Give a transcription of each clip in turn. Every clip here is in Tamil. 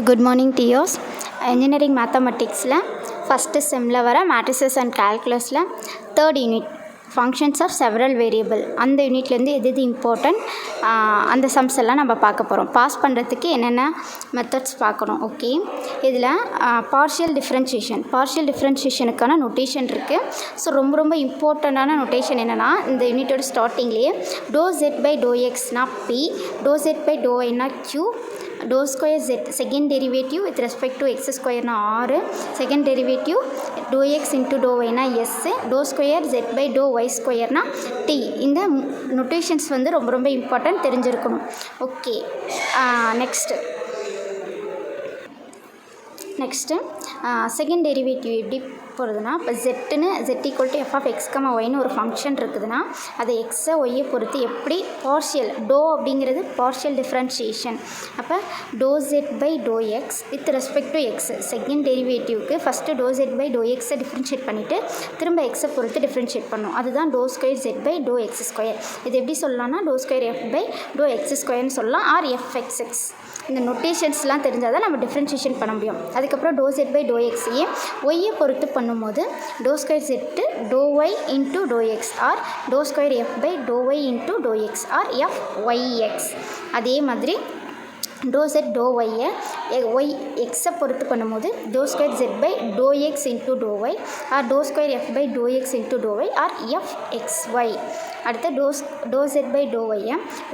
Good morning to you. Engineering Mathematics first sem matrices and calculus third unit functions of several variable அந்த யூனிட்லேருந்து எது இம்பார்ட்டன்ட் அந்த சம்ஸ் எல்லாம் நம்ம பார்க்க போகிறோம். பாஸ் பண்ணுறதுக்கு என்னென்ன மெத்தட்ஸ் பார்க்கணும். ஓகே, இதில் பார்ஷியல் டிஃப்ரென்ஷியேஷனுக்கான நொட்டேஷன் இருக்குது. ஸோ ரொம்ப இம்பார்ட்டண்ட்டான நொட்டேஷன் என்னென்னா, இந்த யூனிட்டோட ஸ்டார்டிங்லேயே டோ ஜெட் பை டோ எக்ஸ்னா P, doe jet by doe ஒய்னா Q, doe square Z second derivative with respect to X ஸ்கொயர்னா ஆறு, second derivative doe X into doe ஒய்னா S, doe square jet by doe Y ஸ்கொயர்னா டி. இந்த நொட்டேஷன்ஸ் வந்து ரொம்ப இம்பார்ட்டன்ட் தெரிஞ்சிருக்கணும். ஓகே, நெக்ஸ்ட்டு செகண்ட் டெரிவேட்டிவ் எப்படி போகிறதுனா, இப்போ Z equal to F of X comma ஒய்னு ஒரு ஃபங்க்ஷன் இருக்குதுன்னா, அதை எக்ஸை ஒய்யை பொறுத்து எப்படி பார்ஷியல் டோ அப்படிங்கிறது பார்ஷியல் டிஃப்ரென்ஷியேஷன். அப்போ doe jet by doe X with respect to X second டெரிவேட்டிவ்க்கு first doe jet by doe எக்ஸை டிஃப்ரென்ஷியேட் பண்ணிவிட்டு திரும்ப எக்ஸை பொறுத்து டிஃப்ரென்ஷியேட் பண்ணணும். அதுதான் doe square jet by doe X square. இது எப்படி சொல்லலாம்னா, doe square F by doe X ஸ்கொயர்னு சொல்லலாம், ஆர் எஃப்எக்ஸ்எக்ஸ். இந்த நொட்டேஷன்ஸ்லாம் தெரிஞ்சால் தான் நம்ம டிஃப்ரென்ஷியேஷன் பண்ண முடியும். அதுக்கப்புறம் டோ ஜெட் பை டோ எக்ஸையே ஒய்யை பொறுத்து பண்ணும்போது doe square zed doe y into doe x or doe square F by doe y into doe x or f y x. அதே மாதிரி டோ ஜெட் டோ ஒய்யை ஒய் எக்ஸை பொறுத்து பண்ணும்போது doe square jet by doe X into doe y or doe square F by doe X into doe y or f x y. அடுத்து டோ ஜெட் பை டோ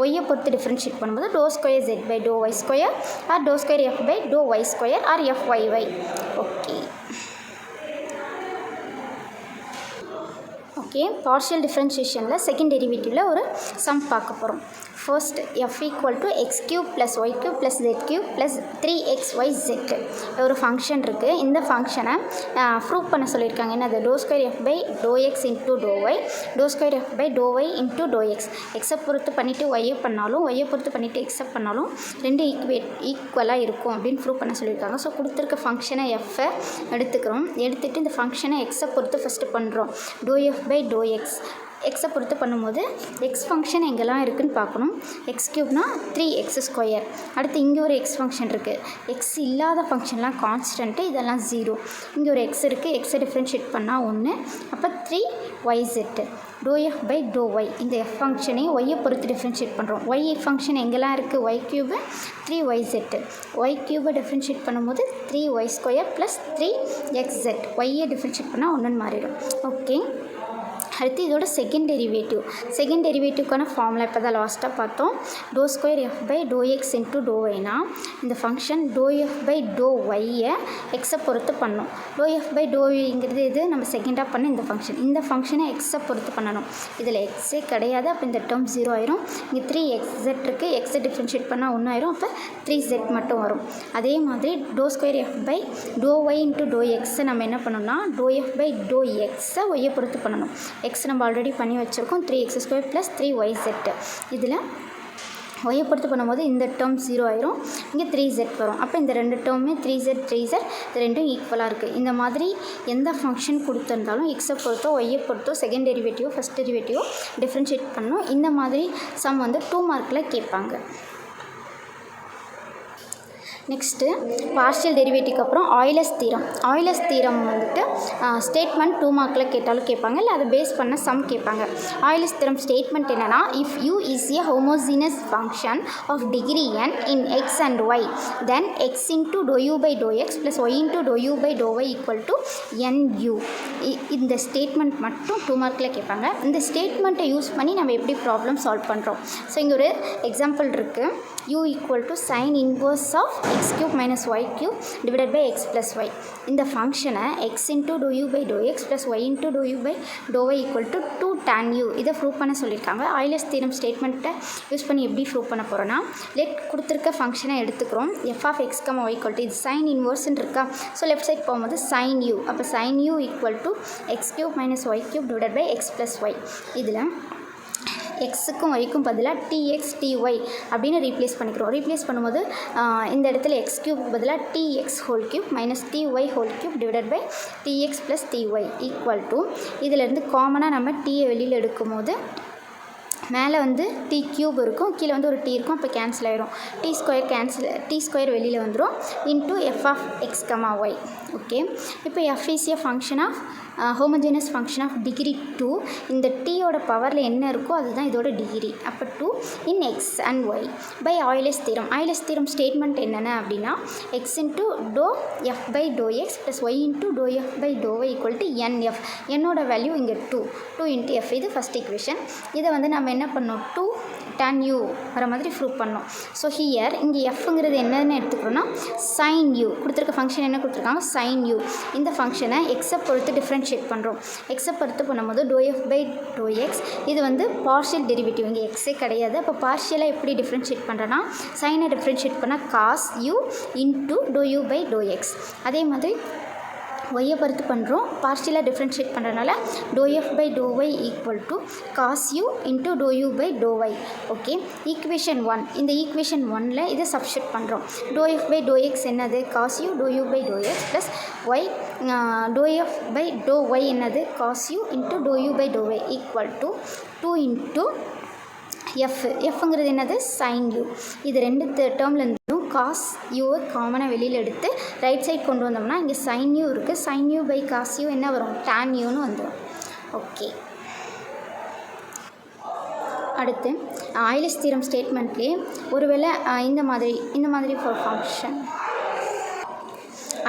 ஒய்யை பொறுத்து டிஃப்ரென்ஷியேட் பண்ணும்போது doe square jet by doe Y square or doe square F by doe Y square or F Y Y. Okay, partial டிஃப்ரென்ஷியேஷனில் செகண்ட் டெரிவேட்டிவில் ஒரு சம் பார்க்க போகிறோம். First F equal to X cube plus Y cube plus Z cube plus 3xyz ஒரு ஃபங்க்ஷன் இருக்குது. இந்த ஃபங்க்ஷனை ப்ரூவ் பண்ண சொல்லியிருக்காங்க. என்னது? Doe square F by doe X into doe y, doe square F by doe y into doe X. எக்ஸை பொறுத்து பண்ணிவிட்டு ஒய்யை பண்ணாலும் ஒய்யை பொறுத்து பண்ணிவிட்டு எக்ஸை பண்ணாலும் ரெண்டு ஈக்குவலாக இருக்கும் அப்படின்னு ப்ரூவ் பண்ண சொல்லியிருக்காங்க. ஸோ கொடுத்துருக்க ஃபங்க்ஷனை எஃப்பை எடுத்துகிட்டு இந்த ஃபங்க்ஷனை எக்ஸை பொறுத்து ஃபஸ்ட்டு பண்ணுறோம். Doe F by doe X எக்ஸை பொறுத்து பண்ணும்போது எக்ஸ் ஃபங்க்ஷன் எங்கெல்லாம் இருக்குதுன்னு பார்க்கணும். எக்ஸ் க்யூப்னா 3x ஸ்கொயர். அடுத்து இங்கே ஒரு எக்ஸ் ஃபங்க்ஷன் இருக்குது. எக்ஸ் இல்லாத ஃபங்க்ஷன்லாம் கான்ஸ்டன்ட்டு, இதெல்லாம் 0. இங்கே ஒரு எக்ஸ் இருக்குது, எக்ஸை டிஃப்ரென்ஷியேட் பண்ணால் 1, அப்போ 3yz. Doe F by doe Y இந்த எஃப் ஃபங்க்ஷனையும் ஒய்யை பொறுத்து டிஃப்ரென்ஷியேட் பண்ணுறோம். ஒய் ஃபங்க்ஷன் எங்கெல்லாம் இருக்குது? Y cube 3yz. ஒய் க்யூபை டிஃப்ரென்ஷியேட் பண்ணும்போது 3y ஸ்கொயர் ப்ளஸ் 3xz. ஒய்யை டிஃப்ரென்ஷியேட் பண்ணால் 1 மாறிடும். ஓகே, அடுத்து இதோட செகண்ட் டெரிவேட்டிவ்க்கான ஃபார்முலா இப்போ தான் லாஸ்ட்டாக பார்த்தோம். Doe square F by doe X into doe ஒய்னா இந்த function doe F by doe ஒய்யை எக்ஸை பொறுத்து பண்ணணும். டோ எஃப் பை டோ ஒய்ங்கிறது இது நம்ம செகண்டாக பண்ண இந்த ஃபங்க்ஷனை எக்ஸை பொறுத்து பண்ணணும். இதில் எக்ஸே கிடையாது, அப்போ இந்த டேர்ம் 0 ஆயிரும். இங்கே 3xz இருக்குது, எக்ஸை டிஃப்ரென்ஷியேட் பண்ணால் 1 ஆயிரும், அப்போ 3z மட்டும் வரும். அதே மாதிரி doe square F by doe y into doe எக்ஸை நம்ம என்ன பண்ணணும்னா டோ எஃப் பை டோ எக்ஸை ஒய்யை பொறுத்து பண்ணணும். எக்ஸ் நம்ம ஆல்ரெடி பண்ணி வச்சுருக்கோம், 3x ஸ்கொயர் ப்ளஸ் 3yz. இதில் ஒய்யை பொறுத்து பண்ணும்போது இந்த டேர்ம் 0 ஆயிரும், இங்கே 3z வரும். அப்போ இந்த ரெண்டு டேர்மே 3z இது ரெண்டும் ஈக்குவலாக இருக்குது. இந்த மாதிரி எந்த ஃபங்க்ஷன் கொடுத்துருந்தாலும் எக்ஸை பொறுத்தோ ஒய்யை பொறுத்தோ செகண்ட் டெரிவேட்டிவோ ஃபஸ்ட் டெரிவேட்டிவோ டிஃப்ரென்ஷியேட் பண்ணணும். இந்த மாதிரி சம் வந்து 2 மார்க்கில் கேட்பாங்க. நெக்ஸ்ட்டு பார்ஷியல் டெரிவேட்டிவ்க்கு அப்புறம் ஆயிலர்ஸ் தீரம் வந்துட்டு ஸ்டேட்மெண்ட் 2 மார்க்கில் கேட்டாலும் கேட்பாங்க, இல்லை அதை பேஸ் பண்ண சம் கேட்பாங்க. ஆயிலர்ஸ் தீரம் ஸ்டேட்மெண்ட் என்னென்னா, if u is a homogeneous function of degree n in x and y, then x into dou u by dou x plus y into dou u by dou y equal to nu. இந்த ஸ்டேட்மெண்ட் மட்டும் 2 மார்க்கில் கேட்பாங்க. இந்த ஸ்டேட்மெண்ட்டை யூஸ் பண்ணி நம்ம எப்படி ப்ராப்ளம் சால்வ் பண்ணுறோம். ஸோ இங்கே ஒரு எக்ஸாம்பிள் இருக்குது. u equal to sin inverse of x cube minus y cube divided by x plus y. இந்த ஃபங்க்ஷனை x into dou u by dou x plus y into dou u by dou y equal to 2 tan u இதை ப்ரூவ் பண்ண சொல்லியிருக்காங்க. ஆயிலர்ஸ் தீரம் ஸ்டேட்மெண்ட்டை யூஸ் பண்ணி எப்படி ப்ரூவ் பண்ண போகிறோன்னா, கொடுத்துருக்க ஃபங்க்ஷனை எடுத்துக்கிறோம். F of X comma y equal to இது சைன் இன்வர்ஸ்ன்னு இருக்கா. ஸோ லெஃப்ட் சைட் போகும்போது sin u, அப்போ sin u equal to X cube minus y cube divided by x plus y. இதில் எக்ஸுக்கும் ஒய்க்கும் பதிலாக tx ty அப்படின்னு ரீப்ளேஸ் பண்ணும்போது இந்த இடத்துல எக்ஸ் கியூப்க்கு பதிலாக tx whole cube minus ty whole cube divided by tx plus ty equal to இதிலேருந்து காமனாக நம்ம டீயை வெளியில் எடுக்கும் போது மேலே வந்து டி க்யூப் இருக்கும், கீழே வந்து ஒரு டி இருக்கும், அப்போ கேன்சல் ஆயிரும். டி ஸ்கொயர் வெளியில் வந்துடும் into F of X comma Y. Okay, இப்போ F is a function of homogeneous function of degree 2. இந்த டீயோட பவரில் என்ன இருக்கோ அதுதான் இதோட டிகிரி. அப்போ 2 in X and Y by Euler's theorem. Euler's theorem statement என்னென்ன அப்படின்னா X into doe F by doe X plus Y into doe F by doe Y equal to NF. என்னோட வேல்யூ இங்கே 2 இன்ட்டு எஃப். இது ஃபஸ்ட் ஈக்குவேஷன். இதை வந்து நம்ம என்ன பண்ணோம், 2 tan u வர மாதிரி ப்ரூவ் பண்ணோம். ஸோ ஹியர் இங்கே எஃப்ங்கிறது என்னன்னு எடுத்துக்கிறோன்னா சைன் யூ. கொடுத்துருக்க ஃபங்க்ஷன் என்ன கொடுத்துருக்காங்க, சைன் யூ. இந்த ஃபங்க்ஷனை எக்ஸை பொறுத்து டிஃப்ரென்ஷியேட் பண்ணுறோம். எக்ஸை பொறுத்து பண்ணும்போது doe F by doe x, இது வந்து பார்ஷியல் டெரிவேட்டிவ், இங்கே எக்ஸே கிடையாது. அப்போ பார்ஷியலாக எப்படி டிஃப்ரென்ஷியேட் பண்ணுறோன்னா சைனை டிஃப்ரென்ஷியேட் பண்ணால் cos U into doe you by doe X. அதே மாதிரி ஒய்யை பொறுத்து பண்ணுறோம், பார்ஷியலாக டிஃப்ரென்ஷியேட் பண்ணுறதுனால doe F by doe Y equal to cos U into doe you by doe Y. Okay, equation 1. இந்த ஈக்குவேஷன் 1ல் இதை சப்ஸ்டிட் பண்ணுறோம். Doe F by doe X என்னது, cos U doe you by doe X plus Y doe F by doe Y என்னது, cos U into doe you by doe Y equal to 2 into எஃப்ங்கிறது என்னது, சைன் யூ. இது ரெண்டு டேர்ம்லேருந்தும் காஸ் யூவை காமனாக வெளியில் எடுத்து ரைட் சைட் கொண்டு வந்தோம்னா இங்கே சைன் யூ இருக்குது. Sine u by cos u என்ன வரும், டேன் யூன்னு வந்துடும். ஓகே, அடுத்து ஆயிலர்ஸ் தியரம் ஸ்டேட்மெண்ட்லேயே ஒருவேளை இந்த மாதிரி ஒரு ஃபங்க்ஷன்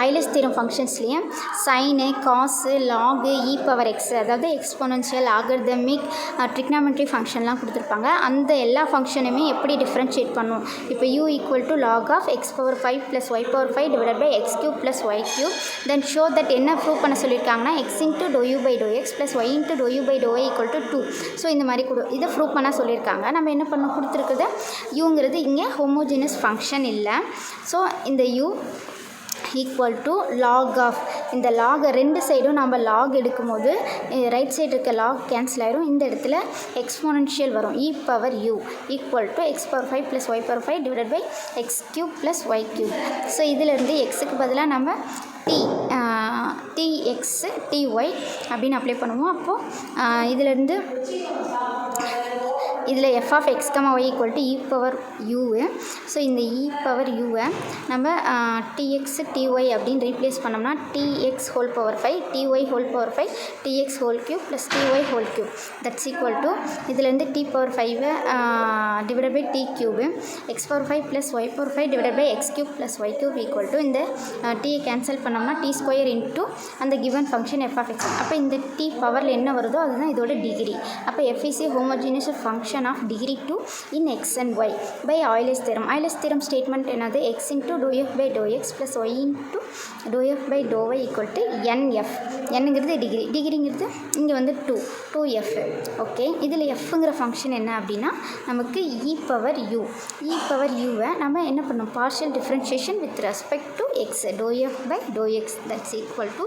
ஆயிலர்ஸ் தியரம் ஃபங்க்ஷன்ஸ்லேயே sine, cos, log, e power x, அதாவது எக்ஸ்போனன்ஷியல், லாகர்தமிக், ட்ரிக்னாமெட்ரி ஃபங்க்ஷன்லாம் கொடுத்துருப்பாங்க. அந்த எல்லா ஃபங்க்ஷனுமே எப்படி டிஃப்ரென்ஷியேட் பண்ணும். இப்போ u equal to log of x power 5 plus Y power 5 divide by X cube plus Y cube. Then show that என்ன ப்ரூவ் பண்ண சொல்லியிருக்காங்கன்னா x into doe you by doe X plus Y into doe you by doe Y equal to 2. So இந்த மாதிரி இதை ப்ரூவ் பண்ண சொல்லியிருக்காங்க. நம்ம என்ன பண்ண கொடுத்துருக்குது, யூங்கிறது இங்கே ஹோமோஜினஸ் ஃபங்க்ஷன் இல்லை. ஸோ இந்த U equal to log of, இந்த லாகை ரெண்டு சைடும் நம்ம லாக் எடுக்கும்போது ரைட் சைடு இருக்க லாக் கேன்சல் ஆயிரும். இந்த இடத்துல எக்ஸ்போனன்ஷியல் வரும், E power U equal to X power 5 plus Y power 5 divide by X cube plus Y cube. So இதிலேருந்து எக்ஸுக்கு பதிலாக நம்ம டி எக்ஸு டி ஒய் அப்படின்னு அப்ளை பண்ணுவோம். அப்போது இதிலேருந்து இதில் F of X comma y equal to e power u. So இந்த இ பவர் யூவை நம்ம டிஎக்ஸ் டிஒய் அப்படின்னு ரீப்ளேஸ் பண்ணோம்னா tx whole power 5 ty whole power 5 tx whole cube plus ty whole cube that's equal to இதுலேருந்து t power 5 divide by t cube x power 5 plus Y power 5 divide by X cube plus Y cube equal to இந்த டியை கேன்சல் பண்ணோம்னா டி ஸ்கொயர் இன்ட்டு அந்த given function f of X. அப்போ இந்த டி பவரில் என்ன வருதோ அதுதான் இதோட டிகிரி. அப்போ F is A homogeneous function of degree 2 in x and y by Euler's theorem. Euler's theorem statement என்னது, x into dou f by dou x plus y into dou f by dou y equal to nf. nங்கிறது டிகிரிங்கிறது இங்கே வந்து 2f. ஓகே, இதில் fங்கிற ஃபங்க்ஷன் என்ன அப்படின்னா நமக்கு e பவர் யூவை நம்ம என்ன பண்ணோம், partial differentiation with respect to X dou f by dou x that's equal to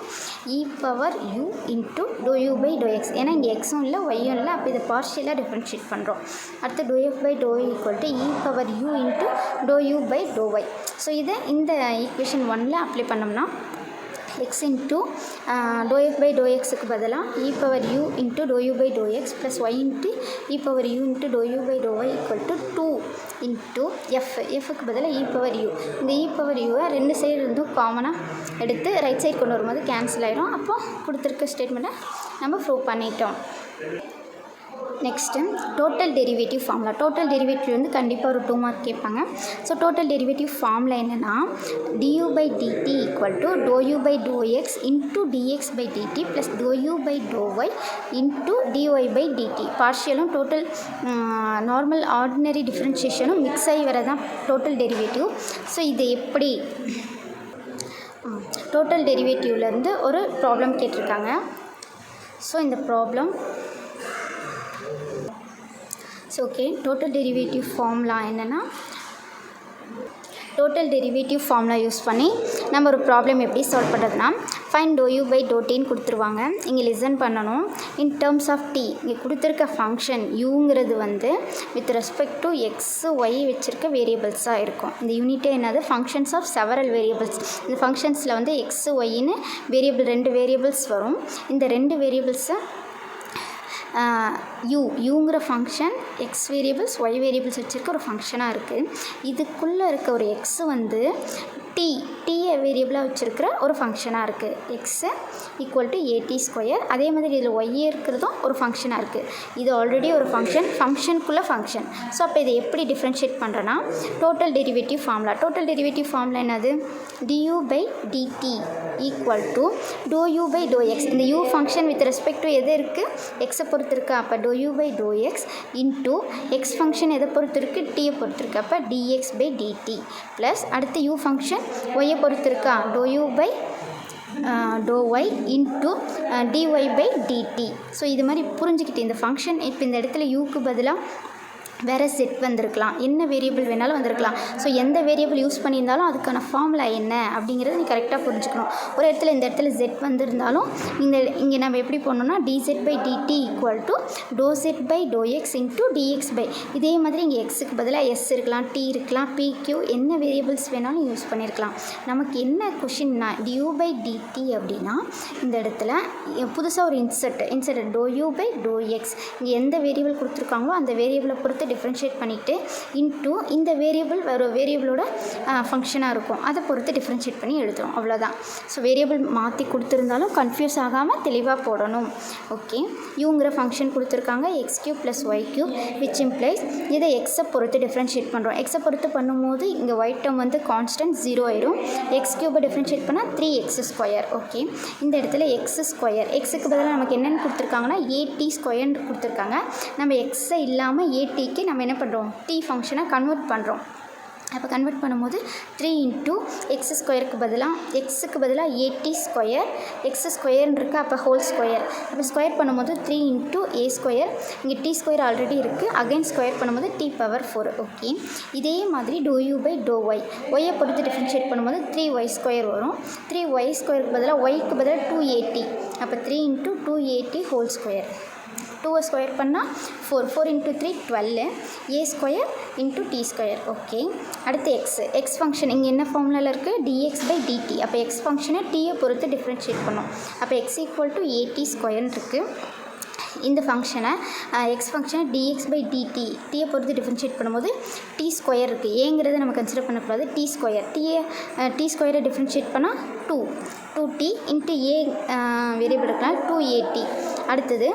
e power u into dou u by dou x. ஏன்னா இங்கே எக்ஸும் இல்லை ஒய்யும் இல்லை, அப்போ இதை பார்ஷியலாக டிஃப்ரென்ஷியேட் பண்ணுறோம். அடுத்து dou f by dou y equal to e power u into dou u by dou y. So இதை இந்த ஈக்குவேஷன் 1ல் அப்ளை பண்ணோம்னா x into dou f by dou xக்கு பதிலாக e power u into dou u by dou x plus y into e power u into dou u by dou y equal to 2 into fக்கு பதிலாக e பவர் u. இந்த e பவர் uவை ரெண்டு சைடு இருந்தும் காமனாக எடுத்து ரைட் சைடு கொண்டு வரும்போது கேன்சல் ஆயிரும். அப்போ கொடுத்துருக்க ஸ்டேட்மெண்ட்டை நம்ம ப்ரூவ் பண்ணிட்டோம். Next total derivative formula. Total derivative வந்து கண்டிப்பாக ஒரு 2 மார்க் கேட்பாங்க. ஸோ டோட்டல் டெரிவேட்டிவ் ஃபார்முலா என்னென்னா du by dt equal to dou u by dou x into dx by dt plus dou u by dou y into dy by dt. பார்ஷியலும் டோட்டல் நார்மல் ஆர்டினரி டிஃப்ரென்ஷியேஷனும் மிக்ஸ் ஆகி வரதான் டோட்டல் டெரிவேட்டிவ். ஸோ இது எப்படி டோட்டல் டெரிவேட்டிவ்லேருந்து ஒரு ப்ராப்ளம் கேட்டிருக்காங்க. ஸோ இந்த problem okay, total derivative formula என்னென்னா டோட்டல் டெரிவேட்டிவ் ஃபார்முலா யூஸ் பண்ணி நம்ம ஒரு ப்ராப்ளம் எப்படி சால்வ் பண்ணுறதுனா fine dou u by dou t கொடுத்துருவாங்க. இங்கே லிசன் பண்ணணும். இன் டேர்ம்ஸ் ஆஃப் t இங்கே கொடுத்துருக்க ஃபங்க்ஷன் யூங்கிறது வந்து with respect to x y வச்சுருக்க வேரியபிள்ஸாக இருக்கும். இந்த யூனிட்டே என்னது, ஃபங்க்ஷன்ஸ் ஆஃப் செவரல் வேரியபிள்ஸ். இந்த ஃபங்க்ஷன்ஸில் வந்து எக்ஸ் ஒய்ன்னு வேரியபிள் 2 வேரியபிள்ஸ் வரும். இந்த 2 வேரியபிள்ஸை யூங்கிற function x variables y variables வச்சுருக்க ஒரு ஃபங்க்ஷனாக இருக்குது. இதுக்குள்ளே இருக்க ஒரு எக்ஸு வந்து டீயை வேரியபிளாக வச்சுருக்கிற ஒரு ஃபங்க்ஷனாக இருக்குது. X equal to a t square. அதே மாதிரி இதில் ஒய்யே இருக்கிறதும் ஒரு ஃபங்க்ஷனாக இருக்குது. இது ஆல்ரெடி ஒரு ஃபங்க்ஷனுக்குள்ளே ஃபங்க்ஷன். ஸோ அப்போ இதை எப்படி டிஃப்ரென்ஷியேட் பண்ணுறோன்னா டோட்டல் டெரிவேட்டிவ் ஃபார்முலா என்னது? du by dt equal to doe you by doe x. இந்த u function with respect to எது இருக்குது? எக்ஸை பொறுத்து இருக்கா, அப்போ doe you by doe X into x function எதை பொறுத்து இருக்குது? டீயை பொறுத்து இருக்குது, அப்போ dx பை dt ப்ளஸ் அடுத்து யூ ஃபங்க்ஷன் ஒய்யை பொறுத்து இருக்கா, doe you by doe y into dy by dt. So இது மாதிரி புரிஞ்சுக்கிட்டு இந்த ஃபங்க்ஷன் இப்போ இந்த இடத்துல யூக்கு பதிலாக வேறு செட் வந்திருக்கலாம், என்ன வேரியபிள் வேணாலும் வந்திருக்கலாம். ஸோ எந்த வேரியபிள் யூஸ் பண்ணியிருந்தாலும் அதுக்கான ஃபார்முலா என்ன அப்படிங்கிறத நீ கரெக்டாக புரிஞ்சுக்கணும். ஒரு இடத்துல இந்த இடத்துல ஜெட் வந்திருந்தாலும் இங்கே நம்ம எப்படி பண்ணோம்னா dz by dt equal to doe zed by doe X into dx by. இதே மாதிரி இங்கே எக்ஸுக்கு பதிலாக எஸ் இருக்கலாம், டி இருக்கலாம், pq என்ன வேரியபிள்ஸ் வேணாலும் யூஸ் பண்ணியிருக்கலாம். நமக்கு என்ன கொஷின்னா du பை dt அப்படின்னா இந்த இடத்துல புதுசாக ஒரு insert doe you by doe x. இங்கே எந்த வேரியபிள் கொடுத்துருக்காங்களோ அந்த வேரியபிளை பொறுத்து டிஃப்ரென்ஷியேட் பண்ணிவிட்டு இன்ட்டு இந்த வேரியபிள் வேறு வேரியபிளோட ஃபங்க்ஷனாக இருக்கும், அதை பொறுத்து டிஃப்ரென்ஷியேட் பண்ணி எழுதுகிறோம், அவ்வளோதான். ஸோ வேரியபிள் மாற்றி கொடுத்துருந்தாலும் கன்ஃபியூஸ் ஆகாமல் தெளிவாக போடணும். ஓகே, யூங்கிற ஃபங்க்ஷன் கொடுத்துருக்காங்க x cube plus Y cube which implies இதை எக்ஸை பொறுத்து டிஃப்ரென்ஷியேட் பண்ணுறோம். எக்ஸை பொறுத்து பண்ணும்போது இங்கே ஒய் டேர்ம் வந்து கான்ஸ்டன்ட் 0 ஆயிரும். எக்ஸ் கியூபை டிஃப்ரென்ஷியேட் பண்ணால் 3x ஸ்கொயர். ஓகே, இந்த இடத்துல எக்ஸ் ஸ்கொயர், எக்ஸுக்கு பதிலாக நமக்கு என்னென்னு கொடுத்துருக்காங்கன்னா ஏடி ஸ்கொயர்னு கொடுத்துருக்காங்க. நம்ம எக்ஸை இல்லாமல் ஏடிக்கு நம்ம என்ன பண்ணுறோம், டி ஃபங்க்ஷனை கன்வெர்ட் பண்ணுறோம். அப்போ கன்வெர்ட் பண்ணும்போது 3 இன்ட்டு எக்ஸ் ஸ்கொயருக்கு பதிலாக ஏடி ஸ்கொயர், எக்ஸ் ஸ்கொயர்னு இருக்குது, அப்போ ஹோல் ஸ்கொயர். அப்போ ஸ்கொயர் பண்ணும்போது 3 இன்ட்டு ஏ ஸ்கொயர், இங்கே டி ஸ்கொயர் ஆல்ரெடி இருக்குது, அகைன் ஸ்கொயர் பண்ணும்போது டி பவர் 4. ஓகே, இதே மாதிரி doe you by doe y, ஒய்யை பொறுத்து டிஃப்ரென்ஷியேட் பண்ணும்போது 3y ஸ்கொயர் வரும். 3y ஸ்கொயருக்கு பதிலாக ஒய்க்கு பதிலாக 2at, அப்போ 3 into 2at whole square. 2 square பண்ணால் 4 into 3 12 a square into t square. Okay, அடுத்து எக்ஸ் ஃபங்க்ஷன் இங்கே என்ன ஃபார்முலாவில் இருக்குது? dx by dt. அப்போ எக்ஸ் ஃபங்க்ஷனை டீயை பொறுத்து டிஃப்ரென்ஷியேட் பண்ணோம். அப்போ எக்ஸ் ஈக்குவல் டு ஏடி ஸ்கொயர்னு இருக்குது. இந்த ஃபங்க்ஷனை எக்ஸ் ஃபங்க்ஷனை dx பை dt டீயை பொறுத்து டிஃப்ரென்ஷியேட் பண்ணும்போது டி ஸ்கொயர் இருக்குது, ஏங்கிறத நம்ம கன்சிடர் பண்ணக்கூடாது. டி ஸ்கொயர், டி ஸ்கொயரை டிஃப்ரென்ஷியேட் பண்ணால் 2t இன்ட்டு ஏ வேரியபிள் இருக்கலாம் 2at. அடுத்தது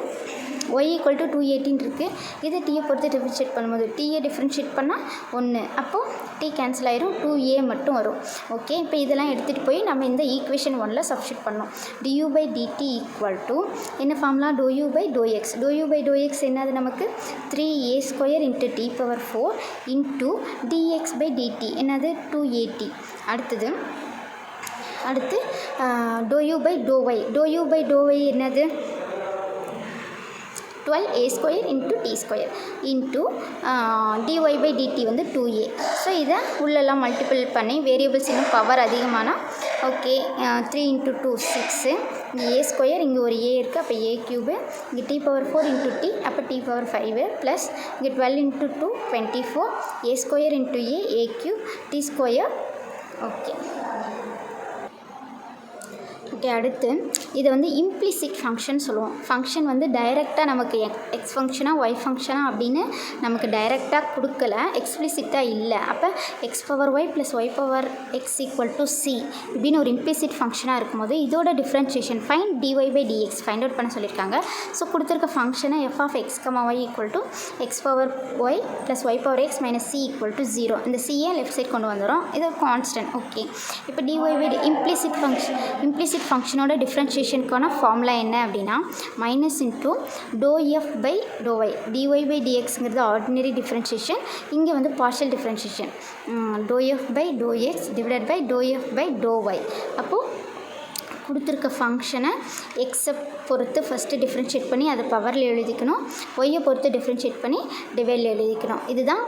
y ஈக்குவல் டு 218 இருக்குது. இதை டீயை பொறுத்து டிஃப்ரென்ஷியேட் பண்ணும்போது டீயை டிஃப்ரென்ஷியேட் பண்ணால் 1, அப்போது டி கேன்சல் ஆயிரும், 2a மட்டும் வரும். ஓகே, இப்போ இதெல்லாம் எடுத்துகிட்டு போய் நம்ம இந்த ஈக்குவேஷன் 1ல் சப்ஸ்டிட் பண்ணோம். du by dt equal to என்ன formula? Doe you by doe x. Doe you by doe X என்னது நமக்கு? 3a square into t power 4 into dx by dt என்னது? 2at. அடுத்து doe you by doe y. Doe you by doe Y என்னது? 12a square into t square into dy by dt வந்து 2a. ஸோ இதை உள்ளெல்லாம் மல்டிபிள் பண்ணி வேரியபிள்ஸ் இன்னும் பவர் அதிகமானால் ஓகே 3 இன்ட்டு 2 6, இங்கே ஏ ஸ்கொயர், இங்கே ஒரு ஏ இருக்குது, அப்போ ஏ க்யூபு, இங்கே டி பவர் 4 இன்ட்டு டி, அப்போ டி பவர் 5 ப்ளஸ் இங்கே 12 இன்ட்டு 2 24, ஏ ஸ்கொயர் இன்ட்டு ஏ க்யூப், டி ஸ்கொயர். ஓகே, அடுத்து இதை வந்து இம்ப்ளிசிட் ஃபங்க்ஷன் சொல்லுவோம். ஃபங்க்ஷன் வந்து டைரெக்டாக நமக்கு எக்ஸ் ஃபங்க்ஷனாக ஒய் ஃபங்க்ஷனாக அப்படின்னு நமக்கு டைரெக்டாக கொடுக்கல, எக்ஸ்பிளிசிட்டாக இல்லை. அப்போ x power y plus Y power x equal to c இப்படின்னு ஒரு இம்ப்ளிசிட் ஃபங்க்ஷனாக இருக்கும்போது இதோட differentiation find d y by d x find out பண்ண சொல்லியிருக்காங்க. ஸோ கொடுத்துருக்க ஃபங்க்ஷனை f of X comma y equal to X power y plus Y power x minus c equal to 0. இந்த சியை லெஃப்ட் சைட் கொண்டு வந்துடும், இது ஒரு கான்ஸ்டன்ட். ஓகே, இப்போ டிஒய் பை இம்ப்ளிசிட் ஃபங்க்ஷனோட டிஃப்ரென்ஷியேஷனுக்கான ஃபார்முலா என்ன அப்படின்னா minus into doe F by doe y. Dy by டிஎக்ஸுங்கிறது ஆர்டினரி டிஃப்ரென்ஷியேஷன், இங்கே வந்து partial differentiation doe F by doe x divided by doe F by doe y. அப்போது கொடுத்துருக்க ஃபங்க்ஷனை எக்ஸை பொறுத்து ஃபஸ்ட்டு டிஃப்ரென்ஷியேட் பண்ணி அதை பவரில் எழுதிக்கணும், ஒய்யை பொறுத்து டிஃப்ரென்ஷியேட் பண்ணி டிவைடில் எழுதிக்கணும். இதுதான்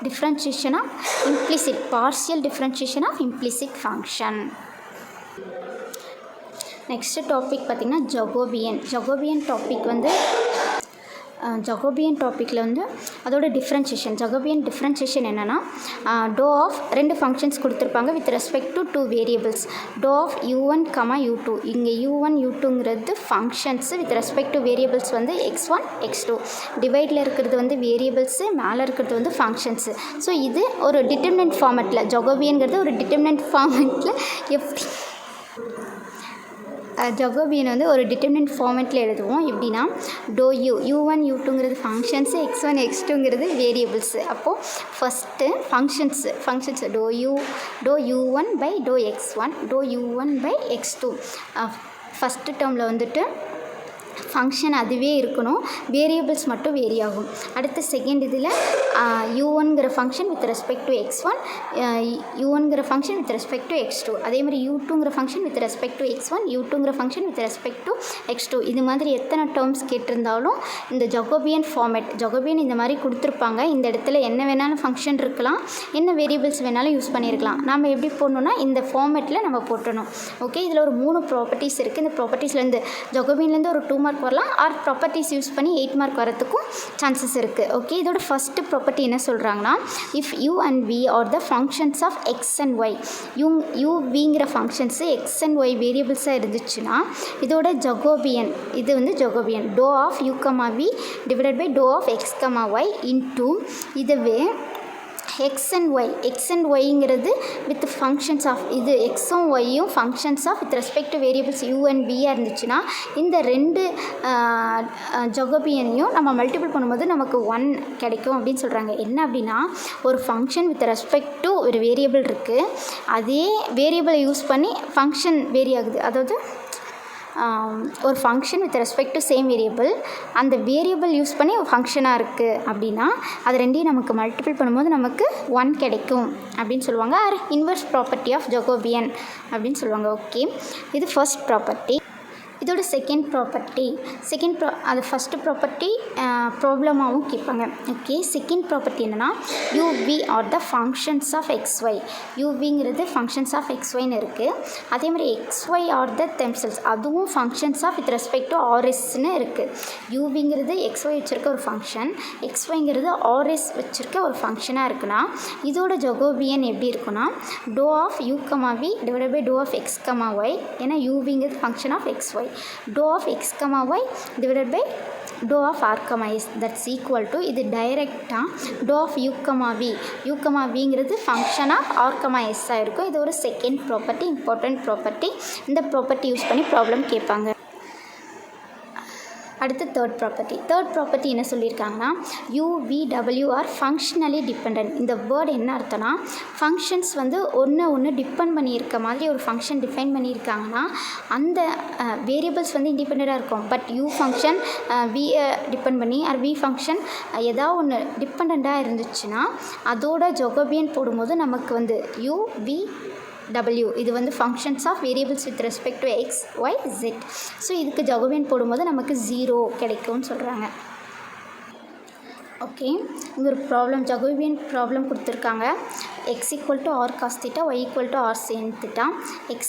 differentiation of implicit, partial differentiation of implicit function. Next topic பார்த்திங்கன்னா ஜகோபியன் டாபிக் வந்து ஜகோபியன் டாப்பிக்கில் வந்து அதோட ஜகோபியன் டிஃப்ரென்ஷியேஷன் என்னென்னா டோ ஆஃப் 2 ஃபங்க்ஷன்ஸ் கொடுத்துருப்பாங்க with respect to 2 variables. Doe of u1, u2. இங்கே u1, u2ங்கிறது functions with respect to variables வந்து x1, x2. டிவைடில் இருக்கிறது வந்து வேரியபிள்ஸு, மேலே இருக்கிறது வந்து ஃபங்க்ஷன்ஸு. ஸோ இது ஒரு டிட்டர்மினன்ட் ஃபார்மேட்டில், ஜகோபியன்கிறது ஒரு டிட்டர்மினன்ட் ஃபார்மேட்டில் எப்படி ஜகோபியன் வந்து ஒரு டிட்டர்மினன்ட் ஃபார்மேட்டில் எழுதுவோம். எப்படின்னா டோ u1, u2ங்கிறது ஃபங்க்ஷன்ஸு, x1, x2ங்கிறது வேரியபிள்ஸு. அப்போது first functions doe u1 by doe x1, doe u1 by x2. First டேர்மில் வந்துட்டு ஃபங்க்ஷன் அதுவே இருக்கணும், வேரியபிள்ஸ் மட்டும் வேரி ஆகும். அடுத்து செகண்ட் இதில் u1ங்கிற function with respect to x1, u1ங்கிற function with respect to x2. அதே மாதிரி u2ங்கிற function with respect to x1, u2ங்கிற function with respect to x2. இது மாதிரி எத்தனை டேர்ம்ஸ் கேட்டிருந்தாலும் இந்த ஜகோபியன் ஃபார்மேட், ஜகோபியன் இந்த மாதிரி கொடுத்துருப்பாங்க. இந்த இடத்துல என்ன வேணாலும் ஃபங்க்ஷன் இருக்கலாம், என்ன வேரியபிள்ஸ் வேணாலும் யூஸ் பண்ணியிருக்கலாம். நம்ம எப்படி போடணுன்னா இந்த ஃபார்மேட்டில் நம்ம போட்டணும். ஓகே, இதில் ஒரு 3 ப்ராப்பர்ட்டிஸ் இருக்குது. இந்த ப்ராப்பர்ட்டிஸ்லேருந்து ஜகோபியன்லேருந்து ஒரு 2 மார்க் வரலாம், ஆர் ப்ராப்பர்ட்டிஸ் யூஸ் பண்ணி 8 மார்க் வரத்துக்கும் சான்சஸ் இருக்குது. ஓகே, இதோட ஃபஸ்ட்டு ப்ராப்பர்ட்டி என்ன சொல்கிறாங்கன்னா, if u and v are the functions of x and y, uvங்கிற ஃபங்க்ஷன்ஸு x and y வேரியபிள்ஸாக இருந்துச்சுன்னா இதோட ஜகோபியன், இது வந்து Jacobian doe of u, v divided by doe of x, y into இதுவே x and yங்கிறது வித் ஃபங்க்ஷன்ஸ் ஆஃப், இது எக்ஸும் ஒய்யும் functions of with respect to variables u and v இருந்துச்சுன்னா இந்த 2 ஜகோபியனையும் நம்ம மல்டிபிள் பண்ணும்போது நமக்கு 1 கிடைக்கும் அப்படின்னு சொல்கிறாங்க. என்ன அப்படின்னா, ஒரு ஃபங்க்ஷன் வித் ரெஸ்பெக்ட் டு ஒரு வேரியபிள் இருக்குது, அதே வேரியபிளை யூஸ் பண்ணி ஃபங்க்ஷன் வேரி ஆகுது. அதாவது ஒரு function with respect to same variable, அந்த வேரியபிள் யூஸ் பண்ணி ஒரு ஃபங்க்ஷனாக இருக்குது அப்படின்னா அது ரெண்டையும் நமக்கு மல்டிபிள் பண்ணும்போது நமக்கு 1 கிடைக்கும் அப்படின்னு சொல்லுவாங்க. Or inverse property of Jacobian அப்படின்னு சொல்லுவாங்க. ஓகே, இது ஃபர்ஸ்ட் ப்ராப்பர்ட்டி. இதோட செகண்ட் ப்ராப்பர்ட்டி, அது ஃபஸ்ட்டு ப்ராப்பர்ட்டி ப்ராப்ளமாகவும் கேட்பாங்க. ஓகே, செகண்ட் ப்ராப்பர்ட்டி என்னென்னா uv are the functions of xy. uvங்கிறது ஃபங்க்ஷன்ஸ் ஆஃப் xyன்னு இருக்குது. அதே மாதிரி xy ஆர் த தெம்செல்ஸ், அதுவும் functions of with respect to rsன்னு இருக்குது. uvங்கிறது xy வச்சுருக்க ஒரு ஃபங்க்ஷன், xyங்கிறது rs வச்சுருக்க ஒரு ஃபங்க்ஷனாக இருக்குன்னா இதோட ஜகோபியன் எப்படி இருக்குன்னா doe of u, v divided by doe of x, y. ஏன்னா uvங்கிறது function of xy, doe of x, y divided by doe of r, s. That's equal to, இது டைரெக்டாக டோ ஆஃப் u, vங்கிறது ஃபங்க்ஷன் ஆஃப் r, s இருக்கும். இது ஒரு செகண்ட் ப்ராப்பர்ட்டி, இம்பார்ட்டன்ட் ப்ராப்பர்ட்டி. இந்த ப்ராப்பர்ட்டி யூஸ் பண்ணி ப்ராப்ளம் கேட்பாங்க. அடுத்து தேர்ட் ப்ராப்பர்ட்டி என்ன சொல்லியிருக்காங்கன்னா u, v, w are functionally depend. இந்த வேர்டு என்ன அர்த்தம்னா, ஃபங்க்ஷன்ஸ் வந்து ஒன்று டிபெண்ட் பண்ணியிருக்க மாதிரி ஒரு ஃபங்க்ஷன் டிஃபைன் பண்ணியிருக்காங்கன்னா அந்த வேரியபிள்ஸ் வந்து இண்டிபெண்ட்டாக இருக்கும். But u function v depend பண்ணி, ஆர் v ஃபங்க்ஷன் ஏதாவது ஒன்று டிபெண்ட்டாக இருந்துச்சுன்னா அதோட ஜகோபியன் போடும்போது நமக்கு வந்து u, v, w இது வந்து functions of variables with respect to x, y, z. So இதுக்கு ஜகோபியன் போடும்போது நமக்கு 0 கிடைக்கும்னு சொல்கிறாங்க. ஓகே, இங்கே ஒரு ஜகோபியன் ப்ராப்ளம் கொடுத்துருக்காங்க. x equal to r cos theta, y equal to r sin theta, x,